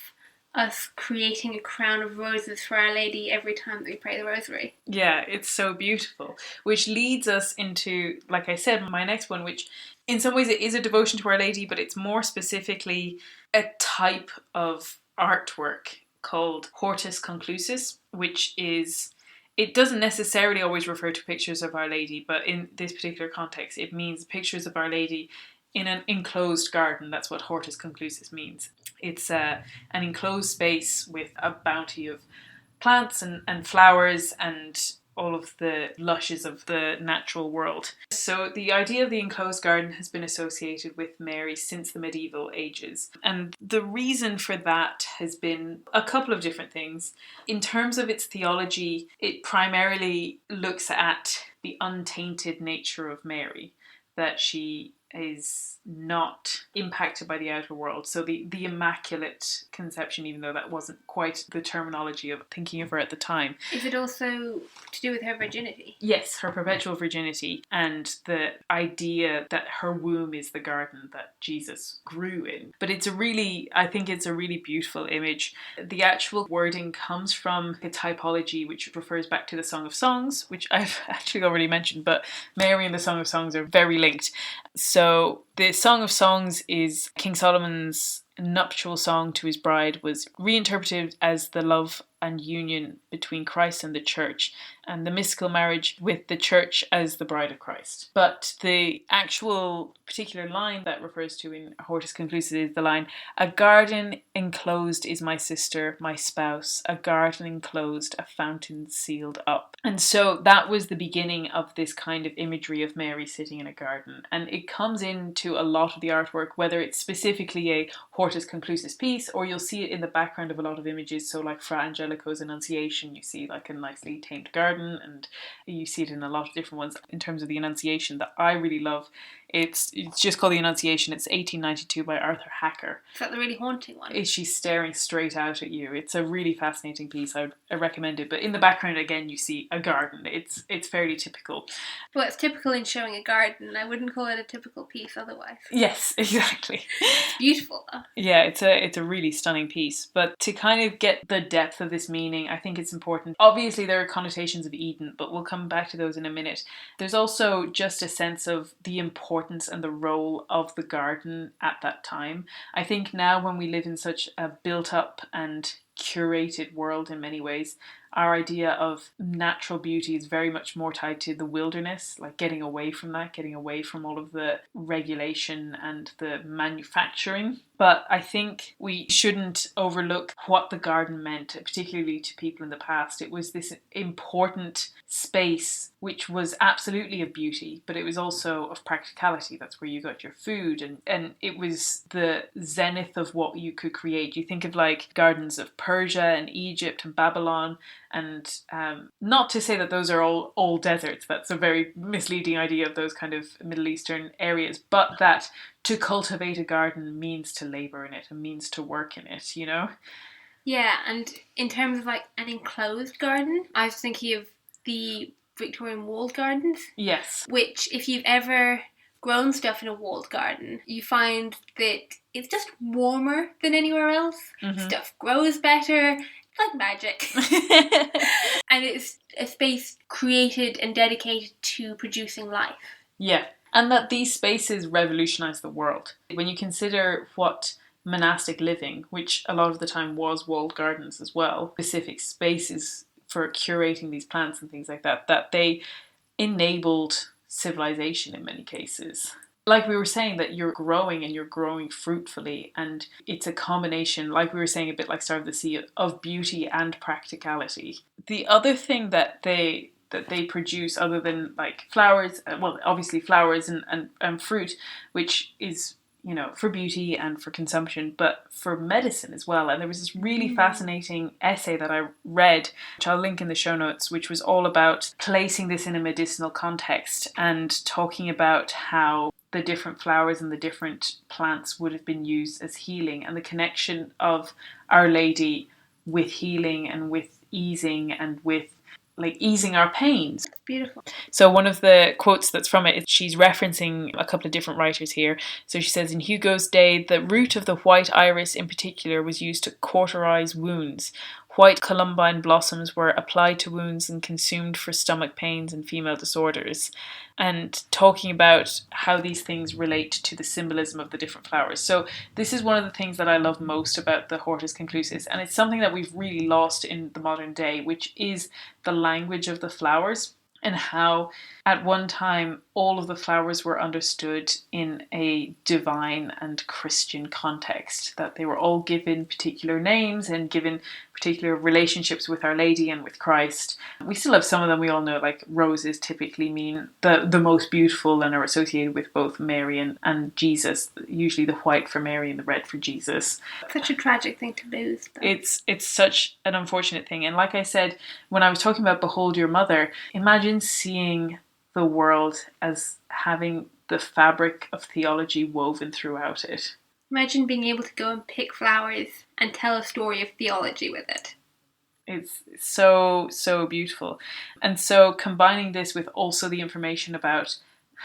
us creating a crown of roses for Our Lady every time that we pray the Rosary. Yeah, it's so beautiful. Which leads us into, like I said, my next one, which in some ways it is a devotion to Our Lady, but it's more specifically a type of artwork called hortus conclusus, which is... It doesn't necessarily always refer to pictures of Our Lady, but in this particular context, it means pictures of Our Lady in an enclosed garden. That's what hortus conclusus means. It's an enclosed space with a bounty of plants and flowers and all of the lushes of the natural world. So the idea of the enclosed garden has been associated with Mary since the medieval ages. And the reason for that has been a couple of different things. In terms of its theology, it primarily looks at the untainted nature of Mary, that she is not impacted by the outer world. So the immaculate conception, even though that wasn't quite the terminology of thinking of her at the time. Is it also to do with her virginity? Yes, her perpetual virginity and the idea that her womb is the garden that Jesus grew in. But I think it's a really beautiful image. The actual wording comes from a typology which refers back to the Song of Songs, which I've actually already mentioned, but Mary and the Song of Songs are very linked. So the Song of Songs is King Solomon's nuptial song to his bride, was reinterpreted as the love and union between Christ and the church, and the mystical marriage with the church as the bride of Christ. But the actual particular line that refers to in Hortus Conclusus is the line, "A garden enclosed is my sister, my spouse, a garden enclosed, a fountain sealed up." And so that was the beginning of this kind of imagery of Mary sitting in a garden. And it comes into a lot of the artwork, whether it's specifically a Hortus Conclusus piece, or you'll see it in the background of a lot of images. So like Fra Angelico's Annunciation, you see like a nicely tamed garden, and you see it in a lot of different ones. In terms of the Annunciation that I really love, it's just called the Annunciation. It's 1892 by Arthur Hacker. Is that the really haunting one? She's staring straight out at you. It's a really fascinating piece. I recommend it. But in the background again, you see a garden. It's fairly typical. Well, it's typical in showing a garden. I wouldn't call it a typical piece otherwise. Yes, exactly. It's beautiful though. Yeah, it's a really stunning piece. But to kind of get the depth of this meaning, I think it's important. Obviously, there are connotations of Eden, but we'll come back to those in a minute. There's also just a sense of the importance and the role of the garden at that time. I think now when we live in such a built up and curated world in many ways, our idea of natural beauty is very much more tied to the wilderness, like getting away from that, getting away from all of the regulation and the manufacturing. But I think we shouldn't overlook what the garden meant, particularly to people in the past. It was this important space which was absolutely of beauty, but it was also of practicality. That's where you got your food, and it was the zenith of what you could create. You think of like gardens of Persia and Egypt and Babylon, and not to say that those are all deserts. That's a very misleading idea of those kind of Middle Eastern areas, but that to cultivate a garden means to labour in it and means to work in it, you know? Yeah, and in terms of like an enclosed garden, I was thinking of the Victorian walled gardens. Yes. Which, if you've ever grown stuff in a walled garden, you find that it's just warmer than anywhere else. Mm-hmm. Stuff grows better. Like magic. And it's a space created and dedicated to producing life. Yeah. And that these spaces revolutionise the world. When you consider what monastic living, which a lot of the time was walled gardens as well, specific spaces for curating these plants and things like that, that they enabled civilization in many cases. Like we were saying, that you're growing and you're growing fruitfully, and it's a combination, like we were saying, a bit like Star of the Sea, of beauty and practicality. The other thing that they produce, other than like flowers, well, obviously flowers and fruit, which is, you know, for beauty and for consumption, but for medicine as well. And there was this really fascinating essay that I read, which I'll link in the show notes, which was all about placing this in a medicinal context and talking about how the different flowers and the different plants would have been used as healing, and the connection of Our Lady with healing and with easing and with like easing our pains. Beautiful. So one of the quotes that's from it is, she's referencing a couple of different writers here. So she says, in Hugo's day, the root of the white iris in particular was used to cauterize wounds. White columbine blossoms were applied to wounds and consumed for stomach pains and female disorders. And talking about how these things relate to the symbolism of the different flowers. So this is one of the things that I love most about the Hortus Conclusus, and it's something that we've really lost in the modern day, which is the language of the flowers, and how at one time, all of the flowers were understood in a divine and Christian context, that they were all given particular names and given particular relationships with Our Lady and with Christ. We still have some of them. We all know, like, roses typically mean the most beautiful and are associated with both Mary and Jesus, usually the white for Mary and the red for Jesus. Such a tragic thing to lose, though. It's such an unfortunate thing. And like I said, when I was talking about Behold Your Mother, imagine seeing the world as having the fabric of theology woven throughout it. Imagine being able to go and pick flowers and tell a story of theology with it. It's so, so beautiful. And so combining this with also the information about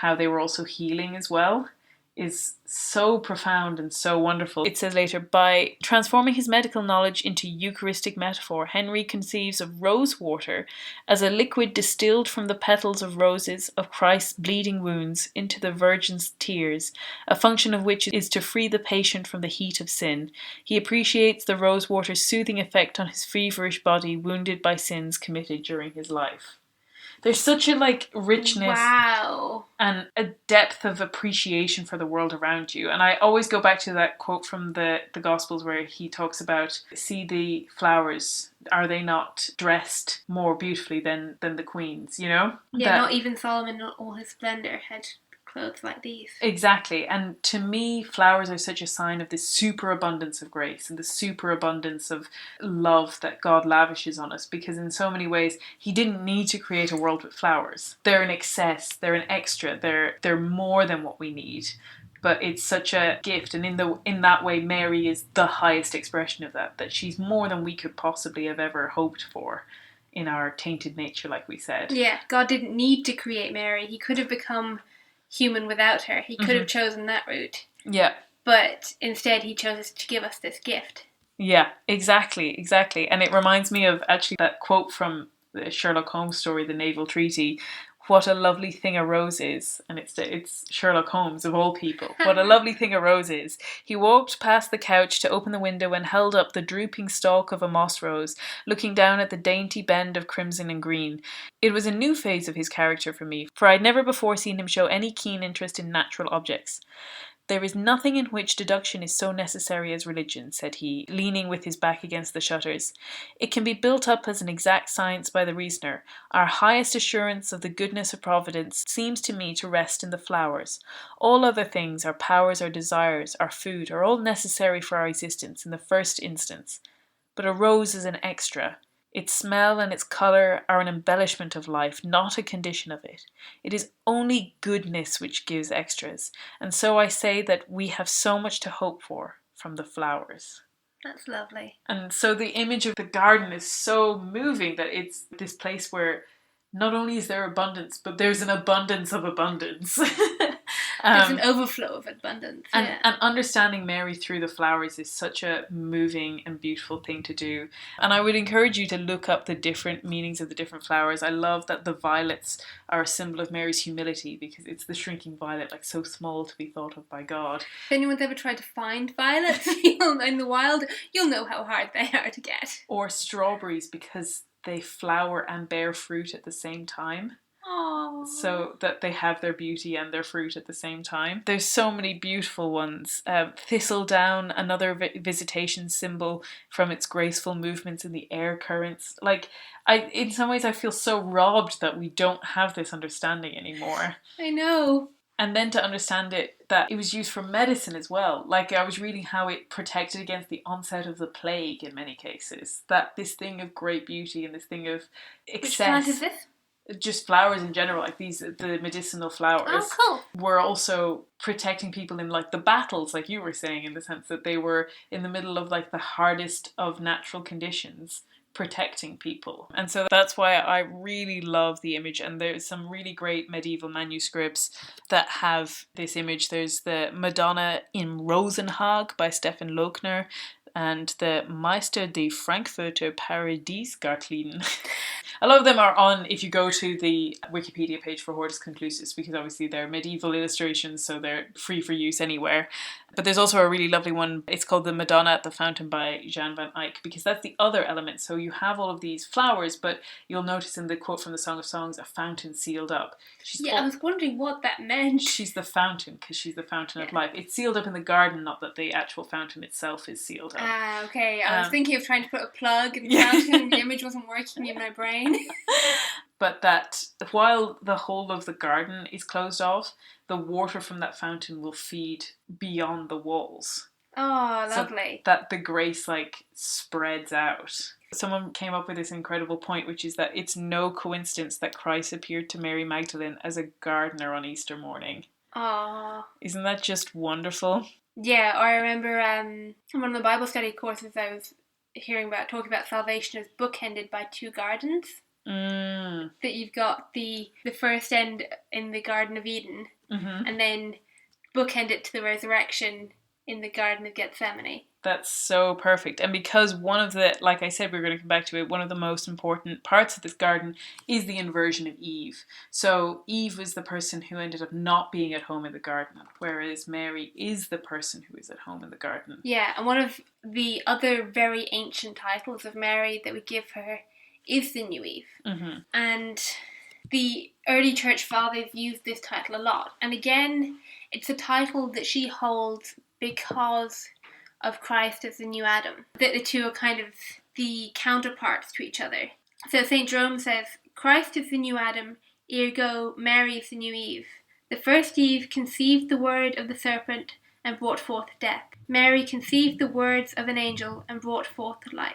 how they were also healing as well is so profound and so wonderful. It says later, by transforming his medical knowledge into Eucharistic metaphor, Henry conceives of rose water as a liquid distilled from the petals of roses of Christ's bleeding wounds into the Virgin's tears, a function of which is to free the patient from the heat of sin. He appreciates the rose water's soothing effect on his feverish body wounded by sins committed during his life. There's such a richness and a depth of appreciation for the world around you. And I always go back to that quote from the Gospels where he talks about, see the flowers, are they not dressed more beautifully than the queens, you know? Yeah, not even Solomon in all his splendour had clothes like these. Exactly. And to me, flowers are such a sign of this superabundance of grace and the superabundance of love that God lavishes on us, because in so many ways he didn't need to create a world with flowers. They're an excess, they're an extra, they're more than what we need. But it's such a gift, and in that way Mary is the highest expression of that she's more than we could possibly have ever hoped for in our tainted nature, like we said. Yeah, God didn't need to create Mary. He could have become human without her. He could have chosen that route. Yeah. But instead he chose to give us this gift. Yeah, exactly. And it reminds me of actually that quote from the Sherlock Holmes story, The Naval Treaty. What a lovely thing a rose is. And it's Sherlock Holmes, of all people. What a lovely thing a rose is. He walked past the couch to open the window and held up the drooping stalk of a moss rose, looking down at the dainty bend of crimson and green. It was a new phase of his character for me, for I'd never before seen him show any keen interest in natural objects. There is nothing in which deduction is so necessary as religion, said he, leaning with his back against the shutters. It can be built up as an exact science by the reasoner. Our highest assurance of the goodness of Providence seems to me to rest in the flowers. All other things, our powers, our desires, our food, are all necessary for our existence in the first instance. But a rose is an extra. Its smell and its colour are an embellishment of life, not a condition of it. It is only goodness which gives extras, and so I say that we have so much to hope for from the flowers. That's lovely. And so the image of the garden is so moving, that it's this place where not only is there abundance, but there's an abundance of abundance. There's an overflow of abundance. And understanding Mary through the flowers is such a moving and beautiful thing to do. And I would encourage you to look up the different meanings of the different flowers. I love that the violets are a symbol of Mary's humility, because it's the shrinking violet, so small to be thought of by God. If anyone's ever tried to find violets in the wild, you'll know how hard they are to get. Or strawberries, because they flower and bear fruit at the same time. Aww. So that they have their beauty and their fruit at the same time. There's so many beautiful ones. Thistledown, another visitation symbol from its graceful movements in the air currents. In some ways I feel so robbed that we don't have this understanding anymore. I know. And then to understand that it was used for medicine as well. I was reading how it protected against the onset of the plague in many cases. That this thing of great beauty and this thing of excess. Which plant is this? Just flowers in general, the medicinal flowers, were also protecting people in the battles, like you were saying, in the sense that they were in the middle of the hardest of natural conditions, protecting people. And so that's why I really love the image, and there's some really great medieval manuscripts that have this image. There's the Madonna in Rosenhag by Stefan Lochner, and the Meister de Frankfurter Paradiesgarten. A lot of them are on, if you go to the Wikipedia page for Hortus Conclusus, because obviously they're medieval illustrations, so they're free for use anywhere. But there's also a really lovely one. It's called The Madonna at the Fountain by Jan van Eyck, because that's the other element. So you have all of these flowers, but you'll notice in the quote from the Song of Songs, a fountain sealed up. I was wondering what that meant. She's the fountain, because she's the fountain of life. It's sealed up in the garden, not that the actual fountain itself is sealed up. Okay. I was thinking of trying to put a plug in the fountain and the image wasn't working in my brain. But that while the whole of the garden is closed off, the water from that fountain will feed beyond the walls. Oh, lovely. So that the grace spreads out. Someone came up with this incredible point, which is that it's no coincidence that Christ appeared to Mary Magdalene as a gardener on Easter morning. Oh. Isn't that just wonderful? Yeah, I remember in one of the Bible study courses I was talking about salvation as bookended by two gardens. That you've got the first end in the Garden of Eden, and then bookend it to the resurrection in the Garden of Gethsemane. That's so perfect. And because one of the, like I said, we're going to come back to it, one of the most important parts of this garden is the inversion of Eve. So Eve was the person who ended up not being at home in the garden, whereas Mary is the person who is at home in the garden. Yeah, and one of the other very ancient titles of Mary that we give her is the New Eve. And the early church fathers used this title a lot. And again, it's a title that she holds because of Christ as the new Adam. That the two are kind of the counterparts to each other. So St. Jerome says, Christ is the new Adam, ergo Mary is the new Eve. The first Eve conceived the word of the serpent and brought forth death. Mary conceived the words of an angel and brought forth life.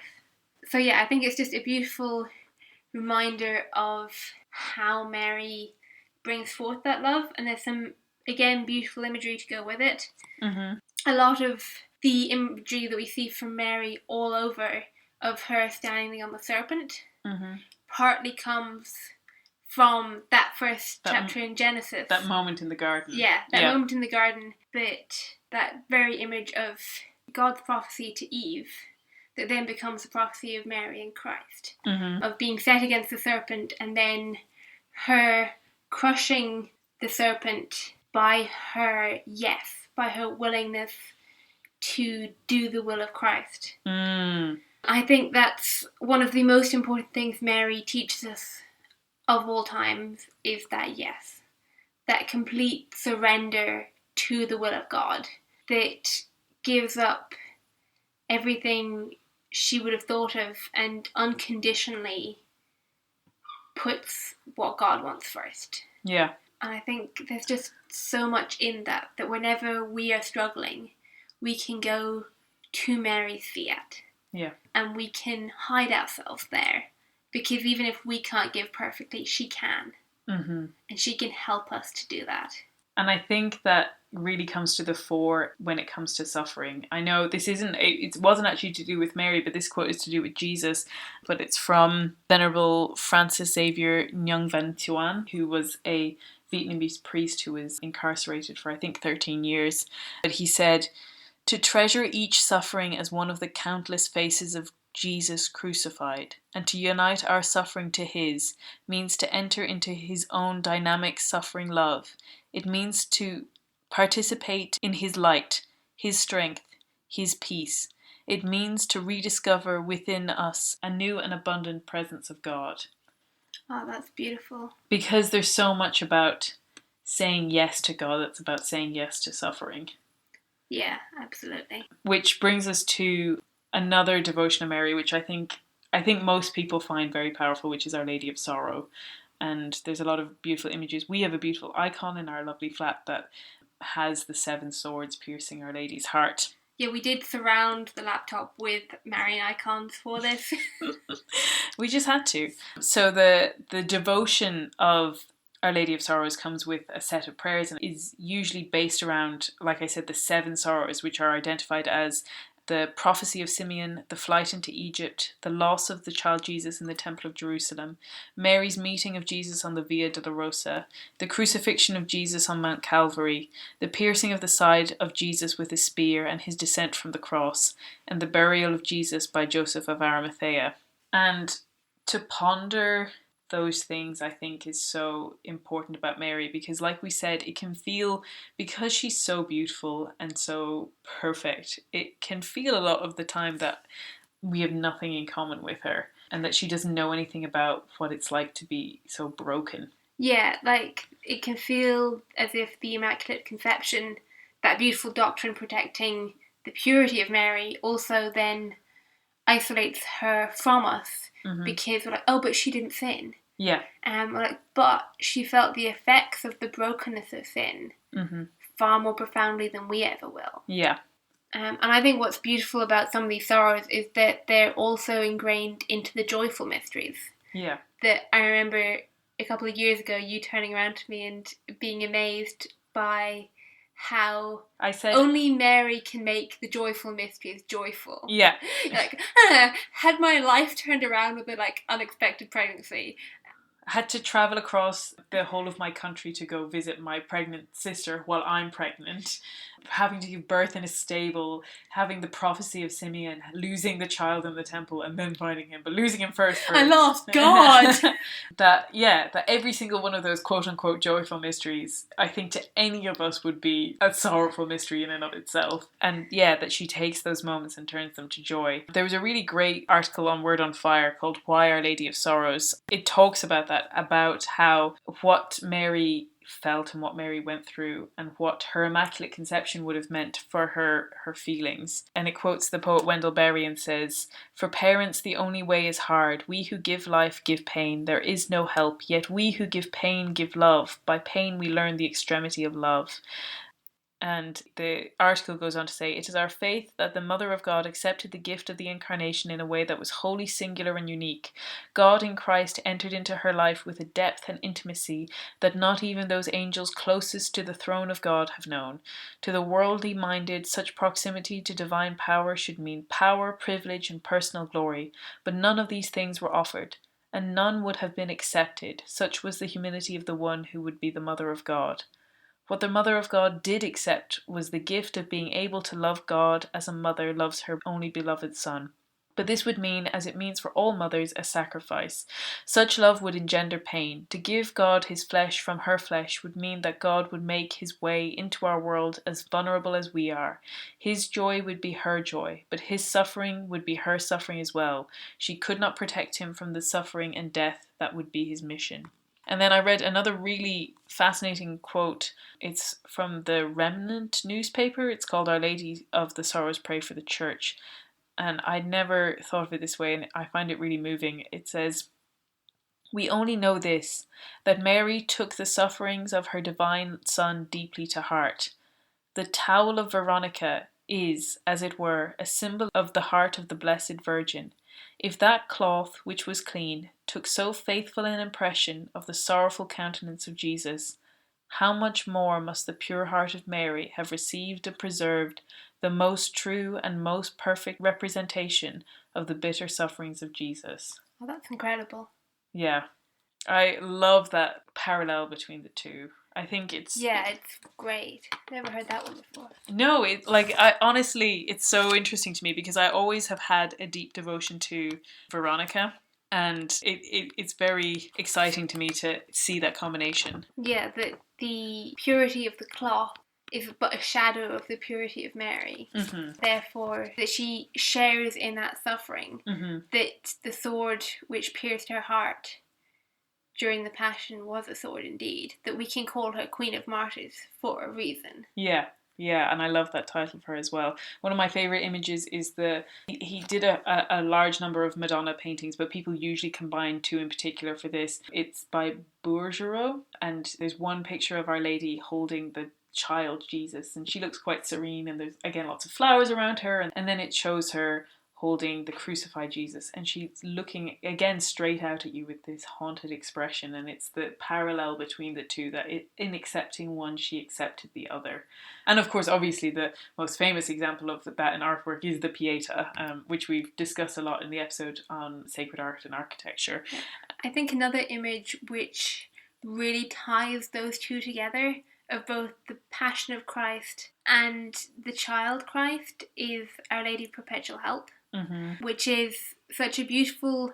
So I think it's just a beautiful reminder of how Mary brings forth that love, and there's some, again, beautiful imagery to go with it. A lot of the imagery that we see from Mary all over of her standing on the serpent partly comes from that first chapter in Genesis. That moment in the garden. Moment in the garden, but that very image of God's prophecy to Eve that then becomes a prophecy of Mary and Christ, of being set against the serpent and then her crushing the serpent by her by her willingness to do the will of Christ. I think that's one of the most important things Mary teaches us of all times, is that yes, that complete surrender to the will of God, that gives up everything she would have thought of and unconditionally puts what God wants first. Yeah. And I think there's just so much in that whenever we are struggling, we can go to Mary's feet. Yeah. And we can hide ourselves there. Because even if we can't give perfectly, she can. And she can help us to do that. And I think that really comes to the fore when it comes to suffering. I know it wasn't actually to do with Mary, but this quote is to do with Jesus. But it's from Venerable Francis Xavier Nguyen Van Thuan, who was a Vietnamese priest who was incarcerated for, I think, 13 years. But he said, "To treasure each suffering as one of the countless faces of Jesus crucified, and to unite our suffering to his, means to enter into his own dynamic suffering love. It means to participate in his light, his strength, his peace. It means to rediscover within us a new and abundant presence of God." Oh, that's beautiful. Because there's so much about saying yes to God that's about saying yes to suffering. Yeah, absolutely. Which brings us to another devotion of Mary, which I think most people find very powerful, which is Our Lady of Sorrow. And there's a lot of beautiful images. We have a beautiful icon in our lovely flat that has the 7 swords piercing Our Lady's heart. Yeah, we did surround the laptop with Marian icons for this. We just had to. So the devotion of Our Lady of Sorrows comes with a set of prayers and is usually based around, like I said, the 7 sorrows, which are identified as the prophecy of Simeon, the flight into Egypt, the loss of the child Jesus in the Temple of Jerusalem, Mary's meeting of Jesus on the Via Dolorosa, the crucifixion of Jesus on Mount Calvary, the piercing of the side of Jesus with a spear and his descent from the cross, and the burial of Jesus by Joseph of Arimathea. And to ponder those things I think is so important about Mary, because like we said, it can feel, because she's so beautiful and so perfect, it can feel a lot of the time that we have nothing in common with her and that she doesn't know anything about what it's like to be so broken. Yeah, like it can feel as if the Immaculate Conception, that beautiful doctrine protecting the purity of Mary, also then isolates her from us, because we're like, oh, but she didn't sin. Yeah. We're like, but she felt the effects of the brokenness of sin far more profoundly than we ever will. Yeah. And I think what's beautiful about some of these sorrows is that they're also ingrained into the joyful mysteries. Yeah. That I remember a couple of years ago you turning around to me and being amazed by how I said only Mary can make the joyful mysteries joyful. Yeah. Like, had my life turned around with a unexpected pregnancy. Had to travel across the whole of my country to go visit my pregnant sister while I'm pregnant, having to give birth in a stable, having the prophecy of Simeon, losing the child in the temple and then finding him, but losing him first. I lost God. that every single one of those quote unquote joyful mysteries, I think to any of us would be a sorrowful mystery in and of itself. And that she takes those moments and turns them to joy. There was a really great article on Word on Fire called Why Our Lady of Sorrows. It talks about that, about how what Mary felt and what Mary went through and what her Immaculate Conception would have meant for her feelings. And it quotes the poet Wendell Berry and says, "For parents the only way is hard. We who give life give pain. There is no help. Yet we who give pain give love. By pain we learn the extremity of love." And the article goes on to say, "It is our faith that the Mother of God accepted the gift of the Incarnation in a way that was wholly singular and unique. God in Christ entered into her life with a depth and intimacy that not even those angels closest to the throne of God have known. To the worldly minded, such proximity to divine power should mean power, privilege, and personal glory, but none of these things were offered, and none would have been accepted. Such was the humility of the one who would be the Mother of God. What the Mother of God did accept was the gift of being able to love God as a mother loves her only beloved Son. But this would mean, as it means for all mothers, a sacrifice. Such love would engender pain. To give God his flesh from her flesh would mean that God would make his way into our world as vulnerable as we are. His joy would be her joy, but his suffering would be her suffering as well. She could not protect him from the suffering and death that would be his mission." And then I read another really fascinating quote. It's from the Remnant newspaper. It's called Our Lady of the Sorrows Pray for the Church. And I'd never thought of it this way, and I find it really moving. It says, "We only know this, that Mary took the sufferings of her divine Son deeply to heart. The towel of Veronica is, as it were, a symbol of the heart of the Blessed Virgin. If that cloth, which was clean, took so faithful an impression of the sorrowful countenance of Jesus, how much more must the pure heart of Mary have received and preserved the most true and most perfect representation of the bitter sufferings of Jesus." Oh, that's incredible. Yeah. I love that parallel between the two. I think it's great. Never heard that one before. No, honestly, it's so interesting to me because I always have had a deep devotion to Veronica, and it's very exciting to me to see that combination. Yeah, that the purity of the cloth is but a shadow of the purity of Mary. Therefore, that she shares in that suffering. That the sword which pierced her heart during the Passion was a sword indeed, that we can call her Queen of Martyrs for a reason. Yeah, and I love that title for her as well. One of my favourite images is he did a large number of Madonna paintings, but people usually combine two in particular for this. It's by Bourgeois, and there's one picture of Our Lady holding the child Jesus, and she looks quite serene, and there's again lots of flowers around her, and then it shows her holding the crucified Jesus, and she's looking again straight out at you with this haunted expression, and it's the parallel between the two, that in accepting one she accepted the other. And of course, obviously the most famous example of that in artwork is the Pieta, which we've discussed a lot in the episode on sacred art and architecture. I think another image which really ties those two together, of both the Passion of Christ and the Child Christ, is Our Lady of Perpetual Help. Which is such a beautiful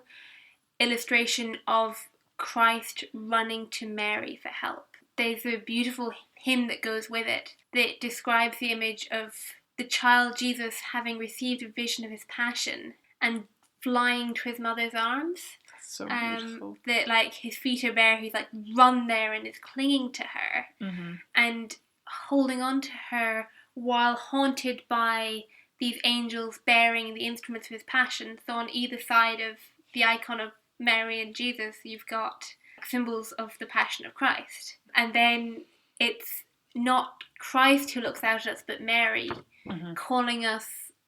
illustration of Christ running to Mary for help. There's a beautiful hymn that goes with it that describes the image of the child Jesus having received a vision of his passion and flying to his mother's arms. That's so beautiful. That like his feet are bare, he's like run there and is clinging to her and holding on to her while haunted by these angels bearing the instruments of his passion. So on either side of the icon of Mary and Jesus, you've got symbols of the passion of Christ. And then it's not Christ who looks out at us, but Mary calling us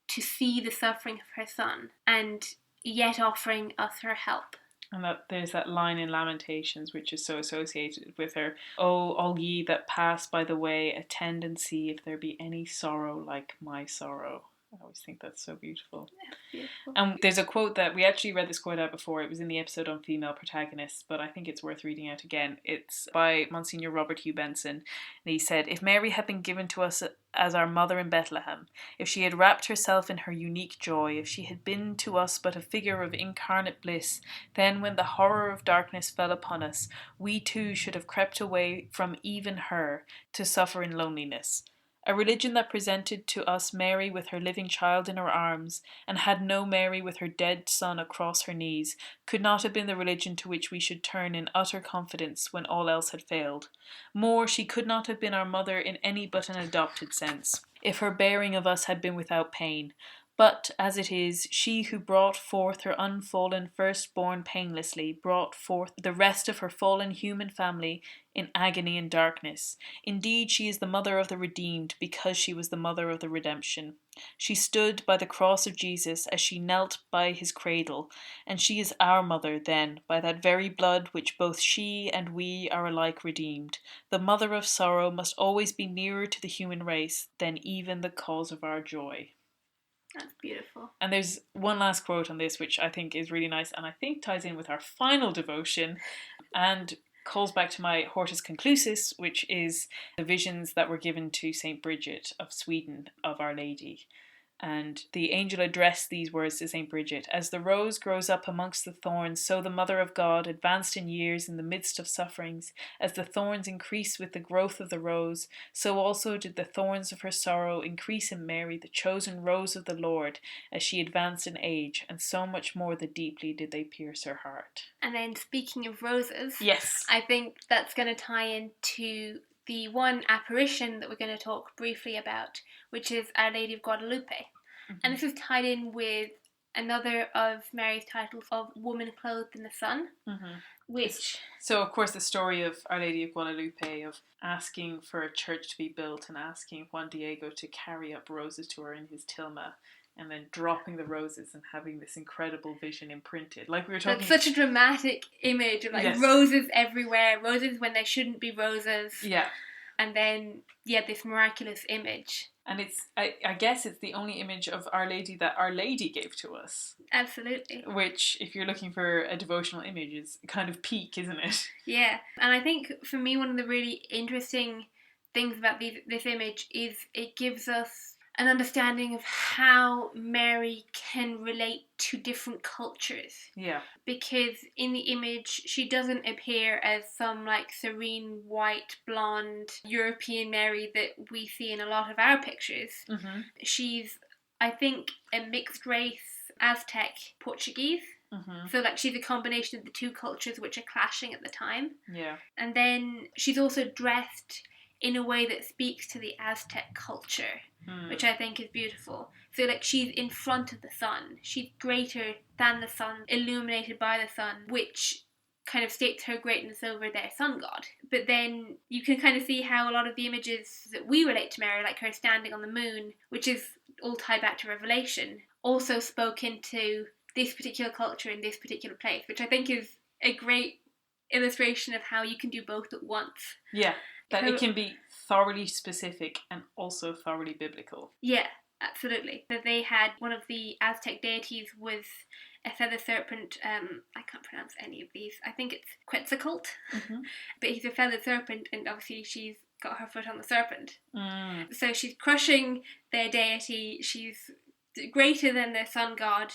to see the suffering of her son and yet offering us her help. And that there's that line in Lamentations which is so associated with her. Oh, all ye that pass by the way, attend and see if there be any sorrow like my sorrow. I always think that's so beautiful. Yeah, beautiful. And there's a quote that we actually read this quote out before. It was in the episode on female protagonists, but I think it's worth reading out again. It's by Monsignor Robert Hugh Benson, and he said, "If Mary had been given to us as our mother in Bethlehem, if she had wrapped herself in her unique joy, if she had been to us but a figure of incarnate bliss, then when the horror of darkness fell upon us, we too should have crept away from even her to suffer in loneliness. A religion that presented to us Mary with her living child in her arms, and had no Mary with her dead son across her knees, could not have been the religion to which we should turn in utter confidence when all else had failed. More, she could not have been our mother in any but an adopted sense, if her bearing of us had been without pain. But, as it is, she who brought forth her unfallen firstborn painlessly, brought forth the rest of her fallen human family in agony and darkness. Indeed, she is the mother of the redeemed, because she was the mother of the redemption. She stood by the cross of Jesus as she knelt by his cradle, and she is our mother, then, by that very blood which both she and we are alike redeemed. The mother of sorrow must always be nearer to the human race than even the cause of our joy." That's beautiful. And there's one last quote on this, which I think is really nice, and I think ties in with our final devotion, and calls back to my Hortus Conclusus, which is the visions that were given to St. Bridget of Sweden of Our Lady. And the angel addressed these words to St. Bridget: "As the rose grows up amongst the thorns, so the Mother of God, advanced in years in the midst of sufferings, as the thorns increase with the growth of the rose, so also did the thorns of her sorrow increase in Mary, the chosen rose of the Lord, as she advanced in age, and so much more the deeply did they pierce her heart." And then speaking of roses, yes, I think that's going to tie into the one apparition that we're going to talk briefly about, which is Our Lady of Guadalupe. And this is tied in with another of Mary's titles of Woman Clothed in the Sun, which... So, of course, the story of Our Lady of Guadalupe, of asking for a church to be built and asking Juan Diego to carry up roses to her in his tilma, and then dropping the roses and having this incredible vision imprinted. Like we were talking... That's such a dramatic image of roses everywhere, roses when there shouldn't be roses. Yeah. And then, this miraculous image. And it's, I guess it's the only image of Our Lady that Our Lady gave to us. Absolutely. Which, if you're looking for a devotional image, is kind of peak, isn't it? Yeah. And I think, for me, one of the really interesting things about this image is it gives us an understanding of how Mary can relate to different cultures. Yeah. Because in the image, she doesn't appear as some serene, white, blonde European Mary that we see in a lot of our pictures. She's, I think, a mixed race Aztec Portuguese. So she's a combination of the two cultures which are clashing at the time. Yeah. And then she's also dressed in a way that speaks to the Aztec culture, which I think is beautiful. So she's in front of the sun. She's greater than the sun, illuminated by the sun, which kind of states her greatness over their sun god. But then you can kind of see how a lot of the images that we relate to Mary, like her standing on the moon, which is all tied back to Revelation, also spoke into this particular culture in this particular place, which I think is a great illustration of how you can do both at once. Yeah. That it can be thoroughly specific and also thoroughly biblical. Yeah, absolutely. That they had one of the Aztec deities was a feather serpent. I can't pronounce any of these. I think it's Quetzalcoatl. But he's a feathered serpent, and obviously she's got her foot on the serpent. So she's crushing their deity. She's greater than the sun god.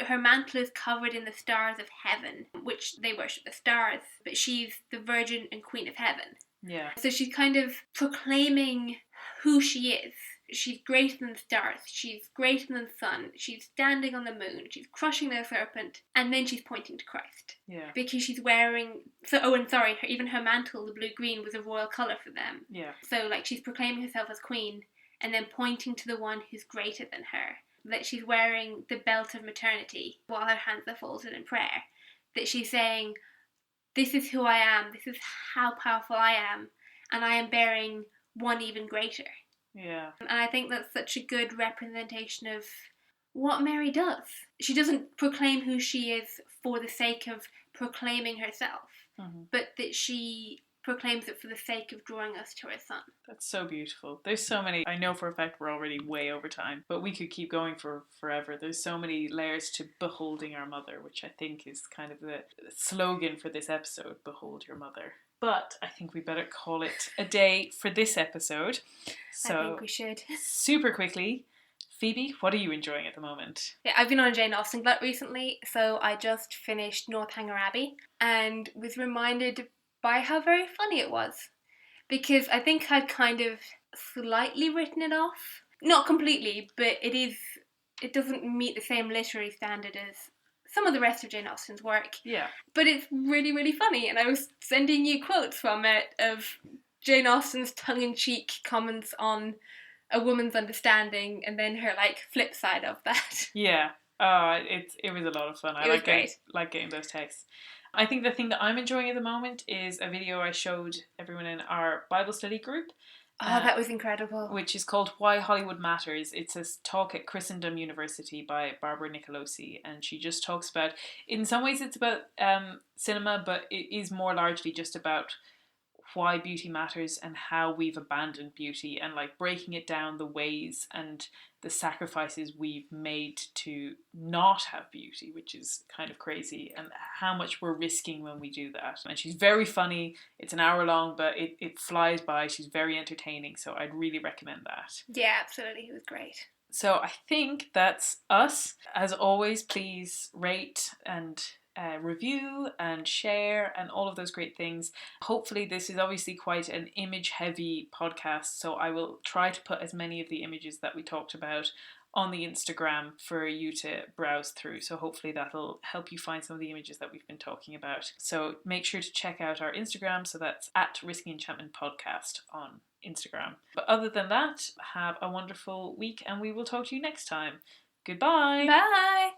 Her mantle is covered in the stars of heaven, which they worship the stars, but she's the Virgin and Queen of Heaven. Yeah. So she's kind of proclaiming who she is. She's greater than the stars, she's greater than the sun, she's standing on the moon, she's crushing the serpent, and then she's pointing to Christ. Yeah. Because she's wearing, even her mantle, the blue-green, was a royal colour for them. Yeah. So like she's proclaiming herself as queen, and then pointing to the one who's greater than her. That she's wearing the belt of maternity while her hands are folded in prayer. That she's saying, this is who I am, this is how powerful I am, and I am bearing one even greater. Yeah. And I think that's such a good representation of what Mary does. She doesn't proclaim who she is for the sake of proclaiming herself, but that she proclaims it for the sake of drawing us to her Son. That's so beautiful. There's so many. I know for a fact we're already way over time, but we could keep going for forever. There's so many layers to beholding our mother, which I think is kind of the slogan for this episode, behold your mother. But I think we better call it a day for this episode. So, I think we should. Super quickly, Phoebe, what are you enjoying at the moment? Yeah, I've been on a Jane Austen glut recently, so I just finished Northanger Abbey and was reminded by how very funny it was. Because I think I'd kind of slightly written it off. Not completely, but it doesn't meet the same literary standard as some of the rest of Jane Austen's work. Yeah. But it's really, really funny, and I was sending you quotes from it of Jane Austen's tongue-in-cheek comments on a woman's understanding, and then her flip side of that. Yeah. It was a lot of fun. I like getting those texts. I think the thing that I'm enjoying at the moment is a video I showed everyone in our Bible study group. Oh, that was incredible. Which is called Why Hollywood Matters. It's a talk at Christendom University by Barbara Nicolosi, and she just talks about, in some ways it's about cinema, but it is more largely just about why beauty matters and how we've abandoned beauty, and breaking it down, the ways and the sacrifices we've made to not have beauty, which is kind of crazy, and how much we're risking when we do that. And she's very funny. It's an hour long, but it flies by. She's very entertaining, so I'd really recommend that. Yeah, absolutely. It was great. So I think that's us. As always, please rate and review and share and all of those great things. Hopefully this is obviously quite an image heavy podcast, so I will try to put as many of the images that we talked about on the Instagram for you to browse through, so hopefully that'll help you find some of the images that we've been talking about. So make sure to check out our Instagram, so that's at Risky Enchantment Podcast on Instagram. But other than that, have a wonderful week, and we will talk to you next time. Goodbye. Bye.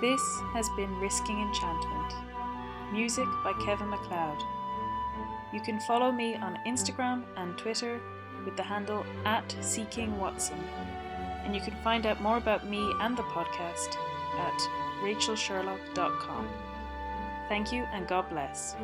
This has been Risking Enchantment. Music by Kevin MacLeod. You can follow me on Instagram and Twitter with the handle @SeekingWatson. And you can find out more about me and the podcast at rachelsherlock.com. Thank you and God bless.